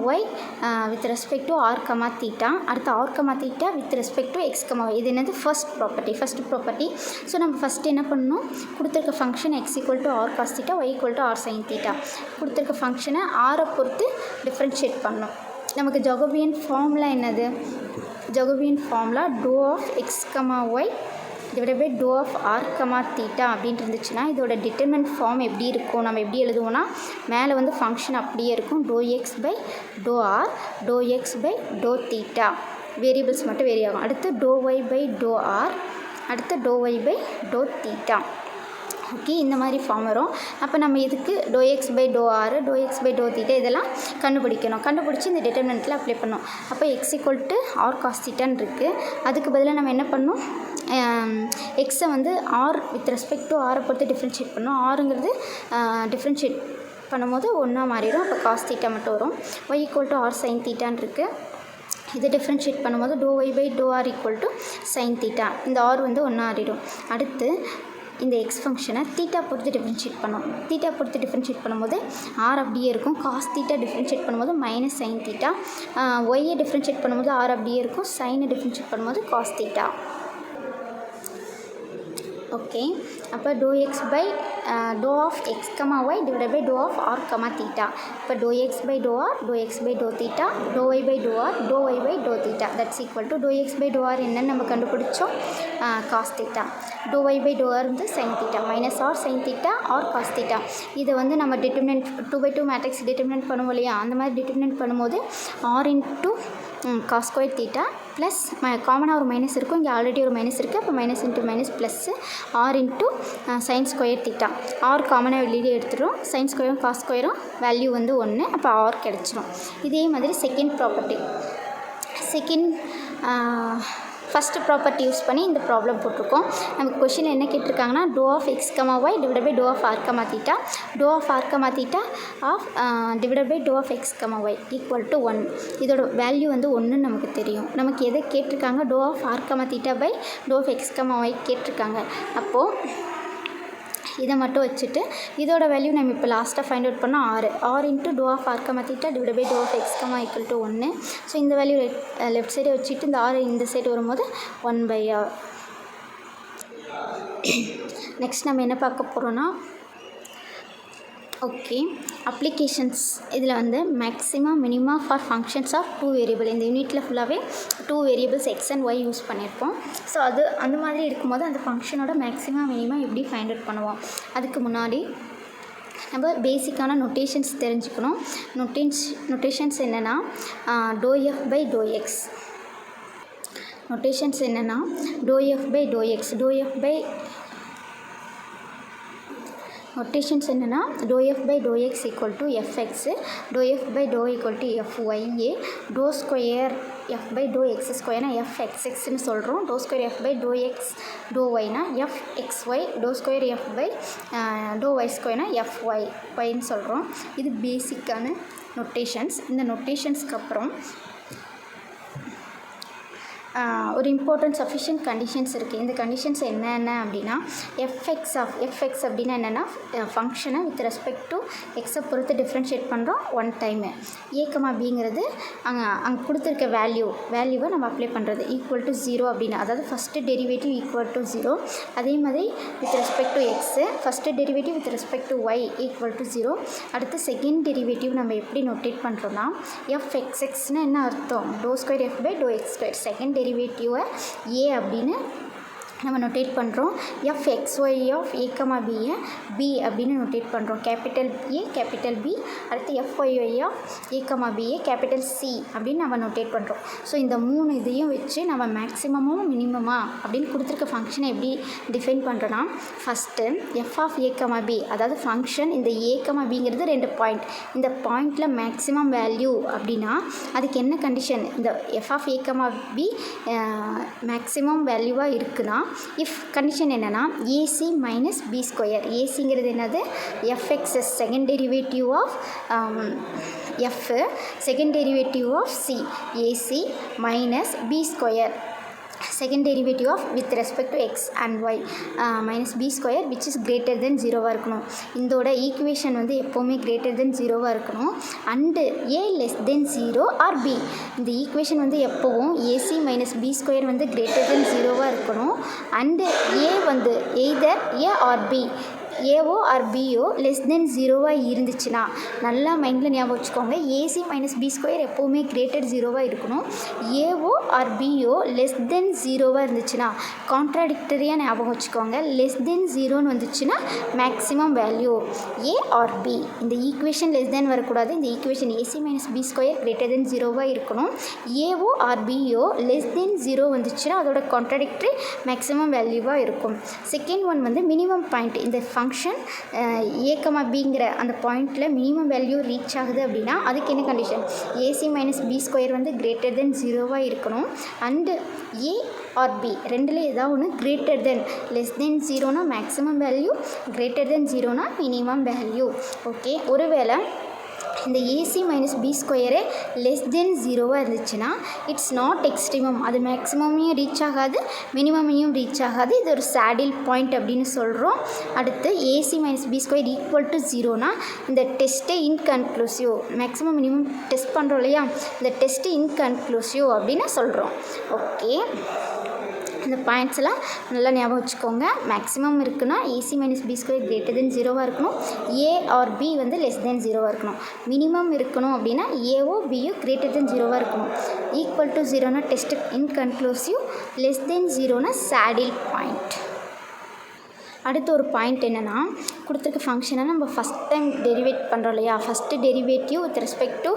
y with respect to r, theta. அடுத்து r, theta with respect to x, y. இது என்னது ஃபர்ஸ்ட் ப்ராப்பர்ட்டி. ஸோ நம்ம ஃபஸ்ட்டு என்ன பண்ணணும், கொடுத்துருக்க function x equal to r cos theta, y equal to r sin theta. கொடுத்துருக்க ஃபங்க்ஷனை r பொறுத்து டிஃப்ரென்ஷியேட் பண்ணணும். நமக்கு ஜகோபியன் ஃபார்முலா என்னது, Jacobian formula doe of x, y divided by doe of r, theta அப்படின்ட்டு இருந்துச்சுன்னா இதோட டிட்டர்மினன்ட் ஃபார்ம் எப்படி இருக்கும், நம்ம எப்படி எழுதுவோம்னா மேலே வந்து ஃபங்க்ஷன் அப்படியே இருக்கும், doe x by doe r, doe x by doe theta, variables மட்டும் வேரி ஆகும். அடுத்து doe y by doe r, அடுத்து doe y by doe theta. Okay, இந்த மாதிரி ஃபார்ம் வரும். அப்போ நம்ம இதுக்கு doe x by doe r, doe x by doe theta இதெல்லாம் கண்டுபிடிச்சி இந்த டிட்டர்மினன்ட்டில் அப்ளை பண்ணணும். அப்போ x equal to r cos தீட்டான்னு இருக்குது. அதுக்கு பதிலாக நம்ம என்ன பண்ணணும், எக்ஸை வந்து ஆர் வித் ரெஸ்பெக்ட் டு ஆரை பொறுத்து டிஃப்ரென்ஷியேட் பண்ணணும். ஆருங்கிறது டிஃப்ரென்ஷியேட் பண்ணும்போது ஒன்றா மாறிடும், அப்போ காஸ் தீட்டா மட்டும் வரும். Y equal to r sine தீட்டான்னு இருக்குது. இதை டிஃப்ரென்ஷியேட் பண்ணும்போது doe y by doe r equal to sine theta, இந்த ஆர் வந்து ஒன்றா ஆறிடும். அடுத்து இந்த எக்ஸ் ஃபங்க்ஷனை தீட்டா பொறுத்து டிஃப்ரென்ஷியேட் பண்ணும்போது ஆர் அப்படியே இருக்கும், காஸ் தீட்டா டிஃப்ரென்ஷியேட் பண்ணும்போது மைனஸ் சைன் தீட்டா, ஒய்யை டிஃப்ரென்ஷியேட் பண்ணும்போது ஆர் அப்படியே இருக்கும், சைனை டிஃப்ரென்ஷியேட் பண்ணும்போது காஸ் தீட்டா. ஓகே, அப்போ doe x by doe of X comma y divide by doe of r comma theta. இப்போ doe x by doe r, doe x by doe theta, doe y by doe r, doe y by doe theta that's equal to doe x by doe r என்னன்னு நம்ம கண்டுபிடிச்சோம், cos theta. Doe y by doe r வந்து sine theta, minus r sine theta r cos theta. இதை வந்து நம்ம டிட்டர்மினன்ட் 2/2 மேட்ரிக்ஸ் டிட்டர்மினன்ட் பண்ணுவோம் இல்லையா, அந்த மாதிரி டிட்டர்மினன்ட் பண்ணும்போது r into cos square theta plus காமனாக ஒரு மைனஸ் இருக்கும், இங்கே ஆல்ரெடி ஒரு மைனஸ் இருக்குது, அப்போ minus into minus plus r into sine square theta. R காமனாக வெளியே எடுத்துடும், சைன் ஸ்கொயரும் காஸ் ஸ்கொயரும் வேல்யூ வந்து 1, அப்போ ஆர் கிடச்சிரும். இதே மாதிரி second property, first property use பண்ணி இந்த ப்ராப்ளம் போட்டிருக்கோம். நமக்கு கொஷின் என்ன கேட்டிருக்காங்கன்னா, doe of X comma y divide by doe of r comma theta, doe of r comma theta of divide by doe of X comma y equal to 1. இதோட வேல்யூ வந்து 1ன்னு நமக்கு தெரியும். நமக்கு எதை கேட்டிருக்காங்க, doe of r comma theta by doe of X comma y கேட்டிருக்காங்க. அப்போது இதை மட்டும் வச்சுட்டு இதோட வேல்யூ நம்ம இப்போ லாஸ்ட்டாக ஃபைண்ட் அவுட் பண்ணால் r into doe of r comma theta divide by doe of X comma equal to 1. So இந்த வேல்யூ லெஃப்ட் சைடை வச்சுட்டு இந்த ஆர் இந்த சைடு வரும்போது 1/r. நெக்ஸ்ட் நம்ம என்ன பார்க்க போகிறோன்னா, ஓகே, அப்ளிகேஷன்ஸ். இதில் வந்து maximum minima for functions of 2 variable. இந்த யூனிட்டில் ஃபுல்லாகவே 2 variables x and y use பண்ணியிருப்போம். ஸோ அந்த மாதிரி இருக்கும்போது அந்த ஃபங்க்ஷனோட மேக்ஸிமம் மினிமா எப்படி ஃபைண்ட் அவுட் பண்ணுவோம். அதுக்கு முன்னாடி நம்ம பேசிக்கான நொட்டேஷன்ஸ் தெரிஞ்சுக்கணும். நொட்டேஷன்ஸ் என்னென்னா, doe F by doe x. Notations என்னென்னா, doe F by doe x, notations என்னென்னா, doe F by doe x equal to fx, doe F by doe equal to எஃப்ஒய்ஏ, to square F by doe x ஸ்கொயர்னா எஃப்எக்ஸ்எக்ஸ்ன்னு சொல்கிறோம், doe square F by doe x doe ஒய்னா fxy, doe square F by doe Y ஸ்கொயர்னா எஃப்ஒய்ன்னு சொல்கிறோம். இது பேசிக்கான நொட்டேஷன்ஸ். இந்த நொட்டேஷன்ஸ்க்கு அப்புறம் ஒரு இம்பார்ட்டன்ட் சஃபிஷியன்ட் கண்டிஷன்ஸ் இருக்குது. இந்த கண்டிஷன்ஸ் என்னென்ன அப்படின்னா, எஃப்எக்ஸ் அப்படின்னா என்னென்னா, ஃபங்க்ஷனை வித் ரெஸ்பெக்ட் டு எக்ஸை பொறுத்து டிஃப்ரென்ஷியேட் பண்ணுறோம் 1 டைமு. ஏ கமா பிங்கிறது அங்கே கொடுத்துருக்க வேல்யூவை நம்ம அப்ளை பண்ணுறது ஈக்குவல் டு 0 அப்படின்னு, அதாவது ஃபஸ்ட்டு டெரிவேட்டிவ் ஈக்குவல் டு 0. அதே மாதிரி with respect to x first derivative with respect to y equal to 0. அடுத்து செகண்ட் டெரிவேட்டிவ் நம்ம எப்படி நோட்டேட் பண்ணுறோன்னா, எஃப்எக்ஸ்எக்ஸ்னால் என்ன அர்த்தம், doe square F by doe X square. Second டெரிவேட்டிவை ஏ அப்படின்னு நம்ம நோட்டேட் பண்ணுறோம். எஃப்எக்ஸ்ஒய் ஆஃப் ஏ கமா பியை பி அப்படின்னு நோட்டேட் பண்ணுறோம், கேபிட்டல் ஏ கேபிட்டல் பி. அடுத்து எஃப்ஒய்ஒய் ஆஃப் ஏ கமா பியை கேபிட்டல் சி அப்படின்னு நம்ம நோட்டேட் பண்ணுறோம். ஸோ இந்த 3 இதையும் வச்சு நம்ம மேக்ஸிமமும் மினிமமா அப்படின்னு கொடுத்துருக்க ஃபங்க்ஷனை எப்படி டிஃபைன் பண்ணுறோன்னா, first f of a comma b, அதாவது ஃபங்க்ஷன் இந்த ஏ கமா பிங்கிறது 2 பாயிண்ட், இந்த பாயிண்டில் மேக்ஸிமம் வேல்யூ அப்படின்னா அதுக்கு என்ன கண்டிஷன், இந்த f of a comma b maximum வேல்யூவாக இருக்குன்னா, இஃப் கண்டிஷன் என்னென்னா ஏசி மைனஸ் பி ஸ்கொயர். ஏசிங்கிறது என்னது, fxx's second derivative of f, second derivative of c, ac minus b square second derivative of with respect to x and y minus b square which is greater than 0வாக இருக்கணும். இதோட ஈக்குவேஷன் வந்து எப்போவுமே கிரேட்டர் தென் 0வாக இருக்கணும். And a less than 0 or b, இந்த ஈக்குவேஷன் வந்து எப்போவும் ஏசி மைனஸ் பி ஸ்கொயர் வந்து கிரேட்டர் தென் 0வாக இருக்கணும். அண்டு ஏ வந்து either a R b, ao R PO less than 0வாக இருந்துச்சுன்னா, நல்லா மைண்டில் ஞாபகம் வச்சுக்கோங்க, ஏசி மைனஸ் பி ஸ்கொயர் எப்போவுமே கிரேட்டர் 0வாக இருக்கணும். Ao R PO less than 0வாக இருந்துச்சுன்னா, கான்ட்ராடிக்டரியாக ஞாபகம் வச்சுக்கோங்க, லெஸ் தென் 0ன்னு வந்துச்சுன்னா maximum value a R b. இந்த ஈக்குவேஷன் லெஸ் தென் வரக்கூடாது, இந்த equation ac minus b square greater than 0வாக இருக்கணும். Ao R PO less than 0 வந்துச்சுன்னா அதோட கான்ட்ராடிக்டரி மேக்ஸிமம் வேல்யூவாக இருக்கும். செகண்ட் ஒன் வந்து மினிமம் பாயிண்ட், இந்த ஃபங்க்ஷன் ஏ கமா பிங்கிற அந்த பாயிண்டில் மினிமம் வேல்யூ ரீச் ஆகுது அப்படின்னா அதுக்கு என்ன condition, ac minus b square வந்து கிரேட்டர் தென் 0வாக இருக்கணும். அண்டு ஏ ஆர் பி ரெண்டில் ஏதாவது ஒன்று கிரேட்டர் தென், லெஸ் தென் 0னா மேக்ஸிமம் வேல்யூ, கிரேட்டர் தென் 0னா மினிமம் வேல்யூ. ஓகே, ஒருவேளை இந்த ஏசி மைனஸ் பி ஸ்கொயரே லெஸ் தென் 0வாக இருந்துச்சுன்னா இட்ஸ் நாட் எக்ஸ்ட்ரீமம், அது மேக்ஸிமமையும் ரீச் ஆகாது மினிமமையும் ரீச் ஆகாது, இது ஒரு சேடில் பாயிண்ட் அப்படின்னு சொல்கிறோம். அடுத்து ac minus b square equal to 0னா இந்த டெஸ்ட்டே இன்கன்க்ளூசிவ், மேக்ஸிமம் மினிமம் டெஸ்ட் பண்ணுறோம் இல்லையா, இந்த டெஸ்ட்டு இன்கன்க்ளூசிவ் அப்படின்னு சொல்கிறோம். ஓகே, இந்த பாயிண்ட்ஸ்லாம் நல்லா ஞாபகம் வச்சுக்கோங்க. மேக்ஸிமம் இருக்குன்னா AC - B square greater than 0வாக இருக்கணும். A or B வந்து லெஸ் தென் 0வாக இருக்கணும். மினிமம் இருக்கணும் அப்படின்னா Aஓ Bயோ கிரேட்டர் தென் 0வாக இருக்கணும். ஈக்குவல் டு 0னா டெஸ்ட் இன்கன்க்ளூசிவ், லெஸ் தென் 0னா சேடில் பாயிண்ட். அடுத்து ஒரு பாயிண்ட் என்னென்னா, கொடுத்துருக்க ஃபங்க்ஷனை நம்ம ஃபஸ்ட் டைம் டெரிவேட் பண்ணுறோம் இல்லையா, first derivative with respect to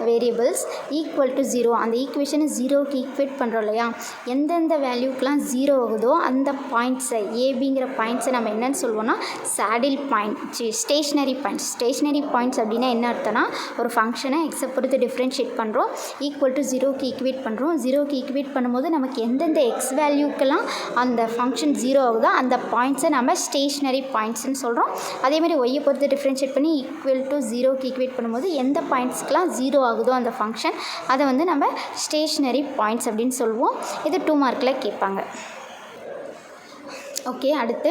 variables equal to 0, அந்த ஈக்குவேஷனை 0க்கு ஈக்குவேட் பண்ணுறோம் இல்லையா, எந்தெந்த வேல்யூக்கெலாம் 0 ஆகுதோ அந்த பாயிண்ட்ஸை ஏபிங்கிற பாயிண்ட்ஸை நம்ம என்னென்னு சொல்லுவோம்னா saddle point, stationery points. Stationery points அப்படின்னா என்ன அர்த்தம்னா, ஒரு ஃபங்க்ஷனை எக்ஸை பொறுத்து டிஃப்ரென்ஷியேட் பண்ணுறோம், ஈக்குவல் டு 0க்கு ஈக்குவேட் பண்ணுறோம். 0க்கு ஈக்குவேட் பண்ணும்போது நமக்கு எந்தெந்த எக்ஸ் வேல்யூக்கெல்லாம் அந்த ஃபங்க்ஷன் 0 ஆகுதோ அந்த பாயிண்ட்ஸை நம்ம ஸ்டேஷ்னரி பாயிண்ட்ஸ்னு சொல்கிறோம். அதேமாதிரி ஒய்யை பொறுத்து டிஃப்ரென்ஷியேட் பண்ணி ஈக்குவல் டு 0க்கு ஈக்குவேட் பண்ணும்போது எந்த பாயிண்ட்ஸ்க்கெலாம் 0 ஆகுதோ அந்த ஃபங்க்ஷன், அதை வந்து நம்ம ஸ்டேஷ்னரி பாயிண்ட்ஸ் அப்படின்னு சொல்லுவோம். இது 2 மார்க்கில் கேட்பாங்க. ஓகே, அடுத்து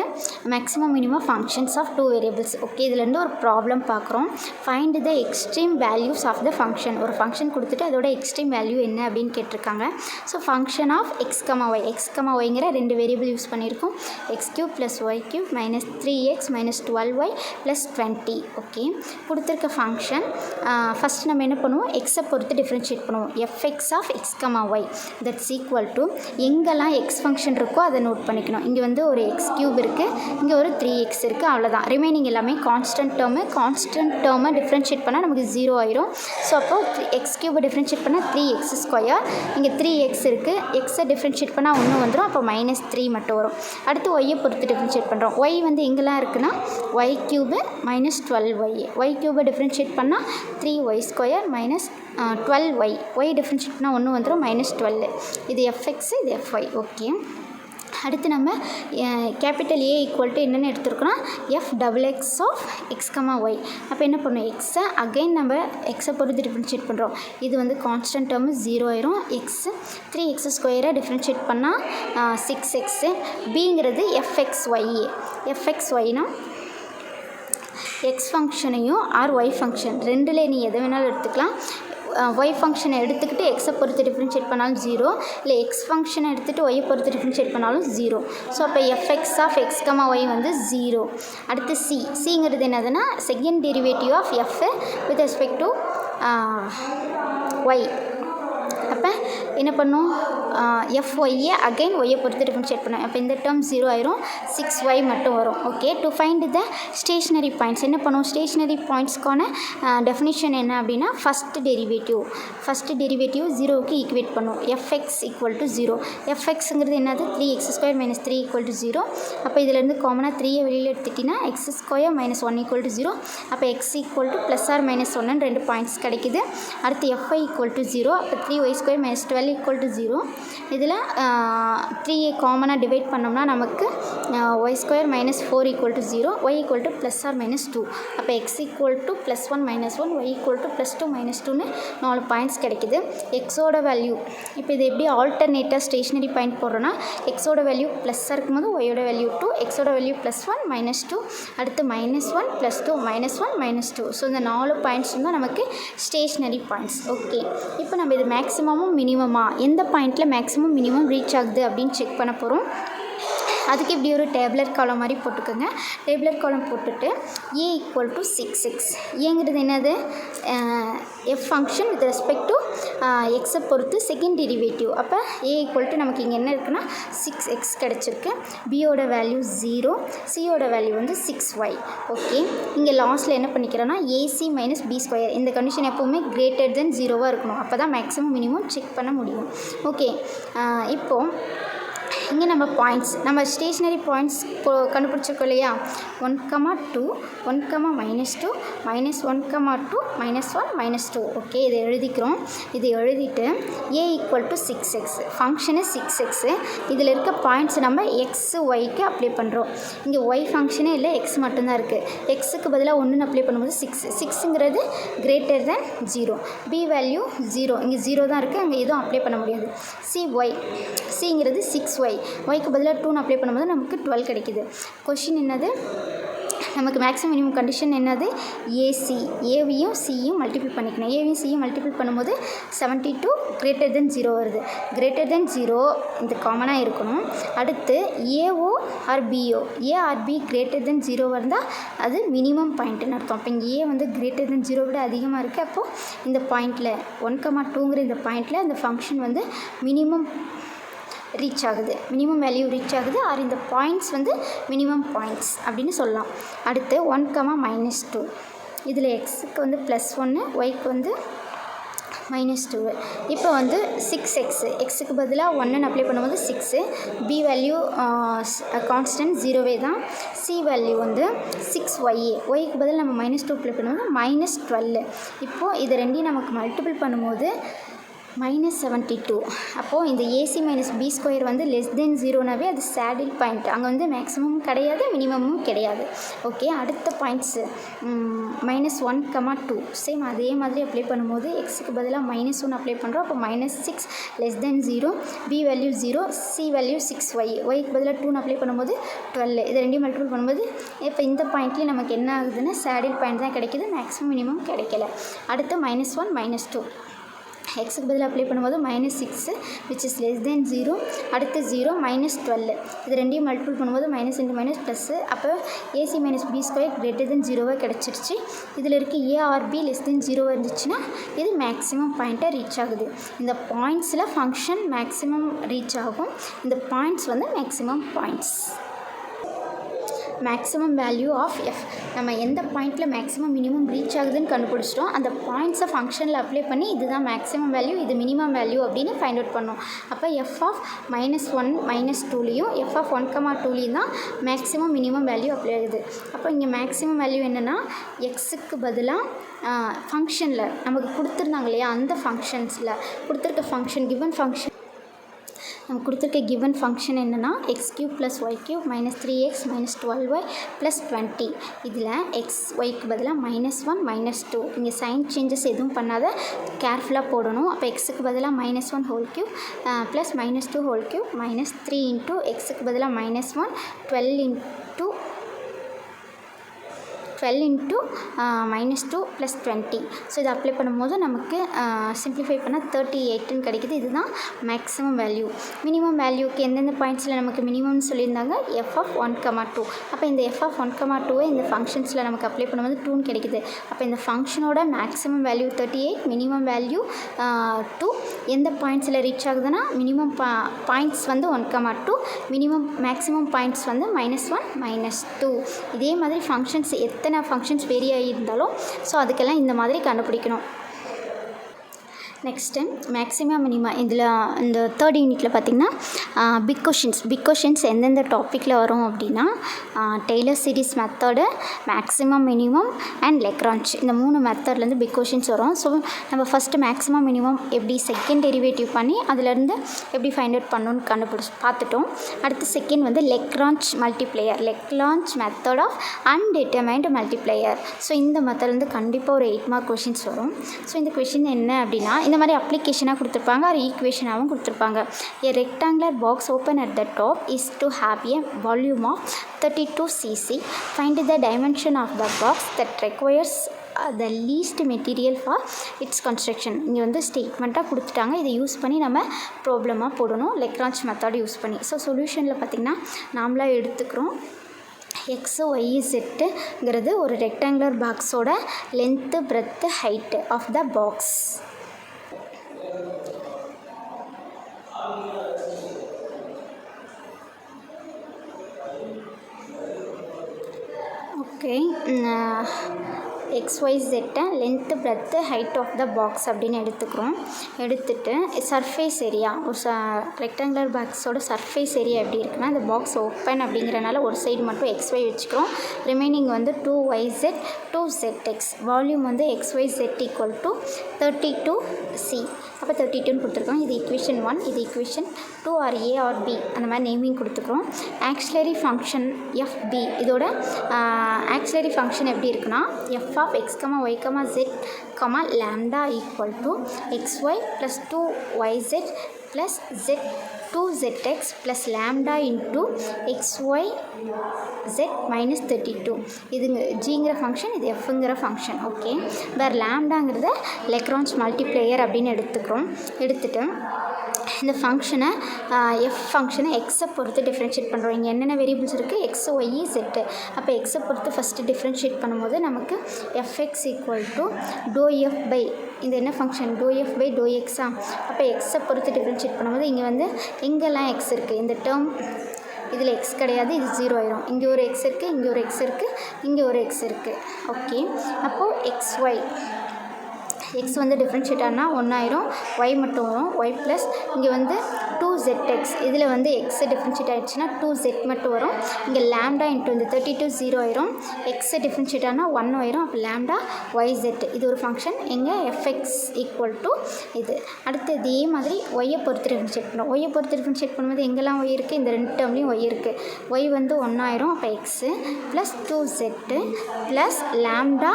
maximum minimum functions of 2 variables. Okay, இதுலேருந்து ஒரு ப்ராப்ளம் பார்க்குறோம். Find the extreme values of the function. ஒரு ஃபங்க்ஷன் கொடுத்துட்டு அதோட எக்ஸ்ட்ரீம் வேல்யூ என்ன அப்படின்னு கேட்டிருக்காங்க. ஸோ ஃபங்க்ஷன் ஆஃப் x, ஒய்ங்கிற 2 வேரியபிள் யூஸ் பண்ணியிருக்கோம். x³ + y³ - 3x - 12y + 20. Okay, கொடுத்துருக்க ஃபங்க்ஷன் ஃபஸ்ட் நம்ம என்ன பண்ணுவோம், எக்ஸை பொறுத்து டிஃப்ரென்ஷியேட் பண்ணுவோம். fx of x, y that's equal to எங்கெல்லாம் எக்ஸ் ஃபங்க்ஷன் இருக்கோ அதை நோட் பண்ணிக்கணும். இங்கே வந்து ஒரு x³ இருக்குது, இங்கே ஒரு 3x இருக்குது, அவ்வளோதான். ரிமைனிங் எல்லாமே கான்ஸ்டன்ட் டேர்மை டிஃப்ரென்ஷியேட் பண்ணால் நமக்கு 0 ஆயிரும். ஸோ அப்போது x³ டிஃப்ரென்ஷியேட் பண்ணால் 3x², இங்கே 3x இருக்குது, எக்ஸை டிஃப்ரென்ஷியேட் பண்ணால் 1 வந்துடும், அப்போ -3 மட்டும் வரும். அடுத்து ஒய்யை பொறுத்து டிஃப்ரென்ஷியேட் பண்ணுறோம். y வந்து எங்கெல்லாம் இருக்குன்னா y³ - 12y, y³ டிஃப்ரென்ஷியேட் பண்ணால் 3y² - 12y, y டிஃப்ரென்ஷியேட் பண்ணால் 1 வந்துடும், -12. இது fx, இது fy. ஓகே, அடுத்து நம்ம கேபிட்டல் A ஈக்குவல் டு என்னென்னு எடுத்துருக்கோன்னா f(x) ஆஃப் x, y. அப்போ என்ன பண்ணணும், எக்ஸை அகைன் நம்ம எக்ஸை பொறுத்து டிஃப்ரென்ஷியேட் பண்ணுறோம். இது வந்து கான்ஸ்டன்ட் டேர்மு 0 ஆயிரும். எக்ஸ் 3x² டிஃப்ரென்ஷியேட் பண்ணால் 6x. பிங்கிறது fxyனா எக்ஸ் ஃபங்க்ஷனையும் ஆர் ஒய் ஃபங்க்ஷன் ரெண்டில் நீ எதை வேணாலும் எடுத்துக்கலாம். ஒய் ஃபங்க்ஷனை எடுத்துக்கிட்டு எக்ஸை பொறுத்து டிஃப்ரென்ஷியேட் பண்ணாலும் 0, இல்லை எக்ஸ் ஃபங்க்ஷனை எடுத்துகிட்டு ஒய்யை பொறுத்து டிஃப்ரென்ஷியேட் பண்ணாலும் 0. ஸோ அப்போ fx ஆஃப் x, y வந்து 0. அடுத்து சிங்கிறது என்னதுன்னா second derivative of f with respect to Y. அப்போ என்ன பண்ணும், fyயை அகைன் ஒய்யை பொறுத்து டிஃப்ரென்ஷியேட் பண்ணும். அப்போ இந்த டேர்ம் 0 ஆயிரும், 6y மட்டும் வரும். Okay, to find the stationery points என்ன பண்ணும், ஸ்டேஷ்னரி பாயிண்ட்ஸ்க்கான டெஃபினிஷன் என்ன அப்படின்னா ஃபஸ்ட்டு டெரிவேட்டிவ் 0க்கு ஈக்குவேட் பண்ணும். fx equal to 0. fxங்கிறது என்னது 3x² - 3 = 0. அப்போ இதிலேருந்து காமனாக 3யை வெளியில் எடுத்துட்டிங்கன்னா x² - 1 = 0. அப்போ x equal to +or-1 2 points கிடைக்குது. அடுத்து fy ஈக்குவல் டு 0. அப்போ 3y² - 12 = 0. இதில் 3யை காமனாக டிவைட் பண்ணோம்னா நமக்கு y² - 4 = 0, y equal to +or-2. அப்போ x equal to +1 - 1, y equal to +2 - 2ன்னு 4 points கிடைக்குது. எக்ஸோட வேல்யூ இப்போ இது எப்படி ஆல்டர்னேட்டாக ஸ்டேஷ்னரி பாயிண்ட் போடுறோன்னா எக்ஸோட வேல்யூ ப்ளஸ்ஸாக இருக்கும்போது ஒய்யோட வேல்யூ 2, எக்ஸோட வேல்யூ +1 - 2, அடுத்து -1 +2 -1 -2. ஸோ இந்த 4 பாயிண்ட்ஸ் தான் நமக்கு ஸ்டேஷ்னரி பாயிண்ட்ஸ். ஓகே, இப்போ நம்ம இது மேக்ஸிமமும் மினிமமாக எந்த பாயிண்ட்டில் மேக்ஸிமம் மினிமம் ரீச் ஆகுது அப்படின்னு செக் பண்ண போகிறோம். அதுக்கு இப்படி ஒரு டேப்லர் காலம் மாதிரி போட்டுக்கோங்க. டேப்லர் காலம் போட்டுட்டு a ஈக்குவல் டு 6x. ஏங்கிறது என்னது, F function with respect to எக்ஸை பொறுத்து செகண்ட் டெரிவேட்டிவ். அப்போ a ஈக்குவல் டு நமக்கு இங்கே என்ன இருக்குன்னா 6x கிடச்சிருக்கு. பியோட வேல்யூ 0, சியோட வேல்யூ வந்து 6y. ஓகே, இங்கே லாஸ்ட்டில் என்ன பண்ணிக்கிறோன்னா AC - B². இந்த கண்டிஷன் எப்போவுமே கிரேட்டர் தென் 0வாக இருக்கணும். அப்போ தான் மேக்ஸிமம் மினிமம் செக் பண்ண முடியும். ஓகே, இப்போது இங்கே நம்ம பாயிண்ட்ஸ் நம்ம ஸ்டேஷ்னரி பாயிண்ட்ஸ் கண்டுபிடிச்சிருக்கோம் இல்லையா, 1, 2, 1, -2, -1, 2, -1, -2. ஓகே, இதை எழுதிக்கிறோம். இது எழுதிட்டு a equal to 6x, function 6x. இதில் இருக்க பாயிண்ட்ஸ் நம்ம x, yக்கு அப்ளை பண்ணுறோம். இங்கே y ஃபங்க்ஷனே இல்லை, x மட்டும்தான் இருக்குது. எக்ஸுக்கு பதிலாக 1 அப்ளை பண்ணும்போது 6ங்கிறது கிரேட்டர் தென் 0. b வேல்யூ 0, இங்கே 0 தான் இருக்குது, அங்கே எதுவும் அப்ளை பண்ண முடியாது. சிங்கிறது 6y, ஒய்க்கு பதிலாக 2 அப்ளை பண்ணும்போது நமக்கு 12 கிடைக்கிது. கொஷின் என்னது, நமக்கு மேக்ஸிமம் மினிமம் கண்டிஷன் என்னது, ஏசி, ஏவையும் சியும் மல்டிபிள் பண்ணிக்கணும். ஏவையும் சியும் மல்டிபிள் பண்ணும்போது 72 greater than 0 வருது. greater than 0 இந்த காமனாக இருக்கணும். அடுத்து A O R B O, A R B greater than 0 இருந்தால் அது மினிமம் பாயிண்ட்டுன்னு அர்த்தம். இப்போ இங்கே ஏ வந்து greater than 0 விட அதிகமாக இருக்குது. அப்போது இந்த பாயிண்டில் 1,2ங்கிற இந்த பாயிண்டில் இந்த ஃபங்க்ஷன் வந்து மினிமம் ரீச் ஆகுது, மினிமம் வேல்யூ ரீச் ஆகுது, ஆர் இந்த பாயிண்ட்ஸ் வந்து மினிமம் பாயிண்ட்ஸ் அப்படின்னு சொல்லலாம். அடுத்து 1,-2 இதில் எக்ஸுக்கு வந்து +1, ஒய்க்கு வந்து -2. இப்போ வந்து 6x, எக்ஸுக்கு பதிலாக 1 அப்ளை பண்ணும்போது 6, பி வேல்யூ கான்ஸ்டன்ட் 0வே தான், சி வேல்யூ வந்து 6y, ஒய்க்கு பதில் நம்ம -2 அப்ளை பண்ணும்போது -12. இப்போது இது ரெண்டையும் நமக்கு மல்டிபிள் பண்ணும்போது -72. அப்போது இந்த ஏசி மைனஸ் பி ஸ்கொயர் வந்து <0னாவே அது சேடில் பாயிண்ட், அங்கே வந்து மேக்ஸிமமும் கிடையாது, மினிமமும் கிடையாது. ஓகே, அடுத்த பாயிண்ட்ஸு -1,2 சேம் அதே மாதிரி அப்ளை பண்ணும்போது எக்ஸுக்கு பதிலாக -1 அப்ளை பண்ணுறோம். அப்போ -6 <0, B value 0, C value 6y, ஒய்க்கு பதிலாக 2 அப்ளை பண்ணும்போது 12. இதை ரெண்டையும் மல்டிபிள் பண்ணும்போது இப்போ இந்த பாயிண்ட்லேயும் நமக்கு என்ன ஆகுதுன்னா சேடில் பாயிண்ட் தான் கிடைக்கிது, மேக்ஸிமம் மினிமம் கிடைக்கல. அடுத்து -1, -2 எக்ஸுக்கு பதில் அப்ளை பண்ணும்போது -6 which is <0, அடுத்து 0, -12. இது ரெண்டையும் மல்டிபிள் பண்ணும்போது -× ப்ளஸ்ஸு. அப்போ ஏசி மைனஸ் பி ஸ்கொயர் <0 கிடச்சிருச்சு. இதில் இருக்க ஏஆர்பி <0 இருந்துச்சுன்னா இது மேக்ஸிமம் பாயிண்ட்டை ரீச் ஆகுது. இந்த பாயிண்ட்ஸில் ஃபங்க்ஷன் மேக்ஸிமம் ரீச் ஆகும். இந்த பாயிண்ட்ஸ் வந்து maximum points. Maximum value of F, நம்ம எந்த பாயிண்ட்டில் மேக்ஸிமம் மினிமம் ரீச் ஆகுதுன்னு கண்டுபிடிச்சிட்டோம். அந்த பாயிண்ட்ஸை ஃபங்க்ஷனில் அப்ளை பண்ணி இதுதான் மேக்ஸிமம் வேல்யூ, இது மினிமம் வேல்யூ அப்படின்னு ஃபைண்ட் அவுட் பண்ணோம். அப்போ எஃப் ஆஃப் -1, -2லையும் எஃப் ஆஃப் 1,2லையும் தான் மேக்ஸிமம் மினிமம் வேல்யூ அப்ளை ஆகுது. அப்போ இங்கே மேக்ஸிமம் வேல்யூ என்னென்னா எக்ஸுக்கு பதிலாக ஃபங்க்ஷனில் நமக்கு கொடுத்துருந்தாங்க இல்லையா, அந்த ஃபங்க்ஷன்ஸில் கொடுத்துருக்க ஃபங்க்ஷன் கிவன் ஃபங்க்ஷன் நம்ம கொடுத்துருக்க கிவன் ஃபங்க்ஷன் என்னென்னா x³ + y³ -3x -12y +20. இதில் எக்ஸ் ஒய்க்கு பதிலாக -1 -2, இங்கே சைன் சேஞ்சஸ் எதுவும் பண்ணாத கேர்ஃபுல்லாக போடணும். அப்போ எக்ஸுக்கு பதிலாக -1³ + -2³ -3 இன்ட்டு எக்ஸுக்கு பதிலாக -1 12 இன்ட்டு -2 + 20. ஸோ இதை அப்ளை பண்ணும்போது நமக்கு சிம்ப்ளிஃபை பண்ணால் 38ன்னு கிடைக்குது. இதுதான் மேக்ஸிமம் வேல்யூ. மினிமம் வேல்யூக்கு எந்தெந்த பாயிண்ட்ஸில் நமக்கு மினிமம்னு சொல்லியிருந்தாங்க, எஃப் ஆஃப் 1,2. அப்போ இந்த எஃப் ஆஃப் 1,2 இந்த ஃபங்க்ஷன்ஸில் நமக்கு அப்ளை பண்ணும்போது 2ன்னு கிடைக்குது. அப்போ இந்த ஃபங்க்ஷனோட மேக்ஸிமம் வேல்யூ 38, மினிமம் வேல்யூ 2. எந்த பாயிண்ட்ஸில் ரீச் ஆகுதுன்னா மினிமம் பாயிண்ட்ஸ் வந்து 1,2, மினிமம் மேக்ஸிமம் பாயிண்ட்ஸ் வந்து -1 -2. இதே மாதிரி ஃபங்க்ஷன்ஸ் எத்தனை ஃபங்க்ஷன்ஸ் வேரி ஆகியிருந்தாலும் ஸோ அதுக்கெல்லாம் இந்த மாதிரி கண்டுபிடிக்கணும். Next maximum minimum. இதில் இந்த 3rd யூனிட்டில் பார்த்திங்கன்னா பிக் கொஷின்ஸ் எந்தெந்த டாப்பிக்கில் வரும் அப்படின்னா Taylor series method, maximum minimum and Lagrange, இந்த 3 மெத்தட்லேருந்து பிக் கொஷின்ஸ் வரும். ஸோ நம்ம ஃபஸ்ட்டு மேக்ஸிமம் மினிமம் எப்படி செகண்ட் டெரிவேட்டிவ் பண்ணி அதிலேருந்து எப்படி ஃபைண்ட் அவுட் பண்ணணும்னு பார்த்துட்டோம். அடுத்து செகண்ட் வந்து லெக்ரான்ச் மெத்தட் ஆஃப் அன்டிட்டர்மைன்டு மல்டிப்ளையர். ஸோ இந்த மெத்தட்லேருந்து கண்டிப்பாக ஒரு 8 மார்க் கொஷின்ஸ் வரும். ஸோ இந்த கொஷின் என்ன அப்படின்னா இந்த மாதிரி அப்ளிகேஷனாக கொடுத்துருப்பாங்க, ஒரு ஈக்குவேஷனாகவும் கொடுத்துருப்பாங்க. A rectangular box open at the top is to have a volume of 32 cc. Find the dimension of the box that requires the least material for its construction. இங்கே வந்து ஸ்டேட்மெண்ட்டாக கொடுத்துட்டாங்க, இதை யூஸ் பண்ணி நம்ம ப்ராப்ளமாக போடணும் லெக்ரான்ச் மெத்தட் யூஸ் பண்ணி. ஸோ சொல்யூஷனில் பார்த்திங்கன்னா நாமளாக எடுத்துக்கிறோம் XYZங்கிறது ஒரு ரெக்டாங்குலர் பாக்ஸோட length, breadth, height of the box. Okay, XYZ length, breadth, height of the box அப்படின்னு எடுத்துட்டு சர்ஃபேஸ் ஏரியா, ஒரு ரெக்டாங்குலர் பாக்ஸோட சர்ஃபேஸ் ஏரியா எப்படி இருக்குன்னா, இந்த பாக்ஸ் ஓப்பன் அப்படிங்கிறனால ஒரு சைடு மட்டும் XY வச்சுக்கிறோம், ரிமைனிங் வந்து 2YZ 2ZX. வால்யூம் வந்து XYZ = 32C. அப்போ 32ன்னு கொடுத்துருக்கோம். இது equation 1, இது equation 2 or A or B அந்த மாதிரி நேமிங் கொடுத்துக்கிறோம். ஆக்சிலரி ஃபங்க்ஷன் FB, இதோட ஆக்சிலரி ஃபங்க்ஷன் எப்படி இருக்குன்னா f of x, y, z, lambda = xy + 2yz plus z 2zx plus lambda into xy z minus 32. இதுங்க ஜிங்கிற ஃபங்க்ஷன், இது எஃப்ங்கிற ஃபங்க்ஷன். ஓகே, வேறு லேம்டாங்கிறத லெக்ரான்ஸ் மல்டிப்ளேயர் அப்படின்னு எடுத்துட்டு இந்த ஃபங்க்ஷனை எஃப் ஃபங்க்ஷனை எக்ஸை பொறுத்து டிஃப்ரென்ஷியேட் பண்ணுறோம். இங்கே என்னென்ன வேரியபிள்ஸ் இருக்குது, எக்ஸ் ஒய் செட்டு. அப்போ எக்ஸை பொறுத்து ஃபஸ்ட்டு டிஃப்ரென்ஷியேட் பண்ணும்போது நமக்கு f x equal to doe F by, இது என்ன function, doe F by doe எக்ஸா. அப்போ எக்ஸை பொறுத்து டிஃப்ரென்ஷியேட் பண்ணும்போது இங்கே வந்து எங்கெல்லாம் எக்ஸ் இருக்குது, இந்த டேர்ம் இதில் எக்ஸ் கிடையாது, இது 0 ஆயிரும். இங்கே ஒரு எக்ஸ் இருக்குது, இங்கே ஒரு எக்ஸ் இருக்குது, இங்கே ஒரு எக்ஸ் இருக்குது. ஓகே, அப்போது எக்ஸ் ஒய், எக்ஸ் வந்து டிஃப்ரென்ஷியேட் ஆனால் 1 ஆயிரும், ஒய் மட்டும் வரும். ஒய் ப்ளஸ் இங்கே வந்து 2zx, இதில் வந்து எக்ஸு டிஃப்ரென்ஷியேட் ஆகிடுச்சுன்னா 2z மட்டும் வரும். இங்கே லேம்டா இன்ட்டு வந்து 32 0 ஆயிரும். எக்ஸு டிஃப்ரென்ஷியேட் ஆனால் 1 ஆயிரும். அப்போ லேம்டா yz, இது ஒரு ஃபங்க்ஷன். எங்கே எஃப்எக்ஸ் ஈக்குவல் டு இது. அடுத்து இதே மாதிரி ஒய்யை பொறுத்து டிஃப்ரென்ஷியேட் பண்ணுறோம். ஒய்யை பொறுத்து டிஃப்ரென்ஷியேட் பண்ணும்போது எங்கெல்லாம் ஒய் இருக்குது, இந்த 2 டேர்ம்லேயும் ஒய் இருக்குது. ஒய் வந்து 1 ஆயிரும். அப்போ x plus 2z plus lambda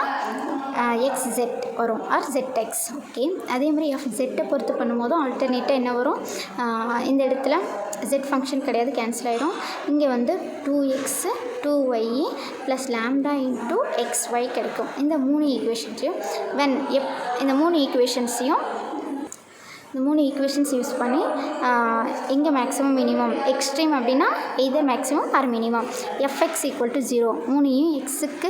xz வரும், ஆர் zx. ஓகே, அதே மாதிரி zஐ பொறுத்து பண்ணும்போதும் ஆல்டர்னேட்டாக என்ன வரும், இந்த இடத்துல z ஃபங்க்ஷன் கிடையாது, கேன்சல் ஆகிடும். இங்கே வந்து 2x 2y plus lambda into xy கிடைக்கும். இந்த 3 ஈக்குவேஷன்ஸையும் இந்த 3 ஈக்குவேஷன்ஸ் யூஸ் பண்ணி எங்கே மேக்ஸிமம் மினிமம் எக்ஸ்ட்ரீம் அப்படின்னா either maximum or minimum F X equal to 0 மூணையும் எக்ஸுக்கு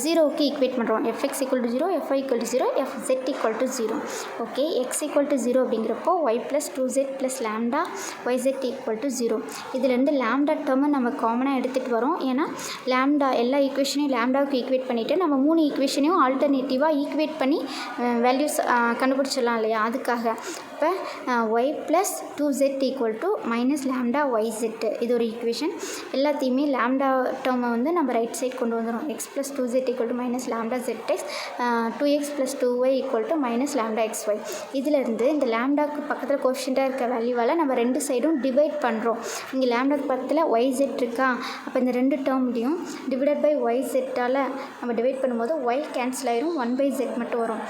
0க்கு ஈக்குவேட் பண்ணுறோம். F X equal to 0, F Y equal to 0, F Z equal to 0. Okay, X equal to 0 அப்படிங்கிறப்போ Y plus 2z plus lambda Y Z equal to 0. இதுலேருந்து லேம்டா டேர்மை நம்ம காமனாக எடுத்துகிட்டு வரோம். ஏன்னா லேம்டா எல்லா ஈக்குவேஷனையும் லேம்டாவுக்கு ஈக்குவேட் பண்ணிவிட்டு நம்ம 3 ஈக்குவேஷனையும் ஆல்டர்னேட்டிவாக ஈக்குவேட் பண்ணி வேல்யூஸ் கண்டுபிடிச்சிடலாம் இல்லையா, அதுக்காக. இப்போ Y plus 2z equal to minus lambda Y Z, இது ஒரு ஈக்குவேஷன். எல்லாத்தையுமே லேம்டா டேர்மை வந்து நம்ம ரைட் சைட் கொண்டு வந்துடும். X plus 2z equal to minus lambda zx, 2x plus 2y equal to minus lambda xy. இதிலேருந்து இந்த லேம்டாவுக்கு பக்கத்தில் கோஎஃபிஷியண்ட்டாக இருக்க வேல்யூவால் நம்ம 2 சைடும் டிவைட் பண்ணுறோம். இங்கே லேம்டாவுக்கு பக்கத்தில் yz இருக்கா, அப்போ இந்த 2 டேர்ம்லையும் டிவைடட் பை yzஆல் நம்ம டிவைட் பண்ணும்போது y கேன்சல் ஆயிரும், 1/z மட்டும் வரும்.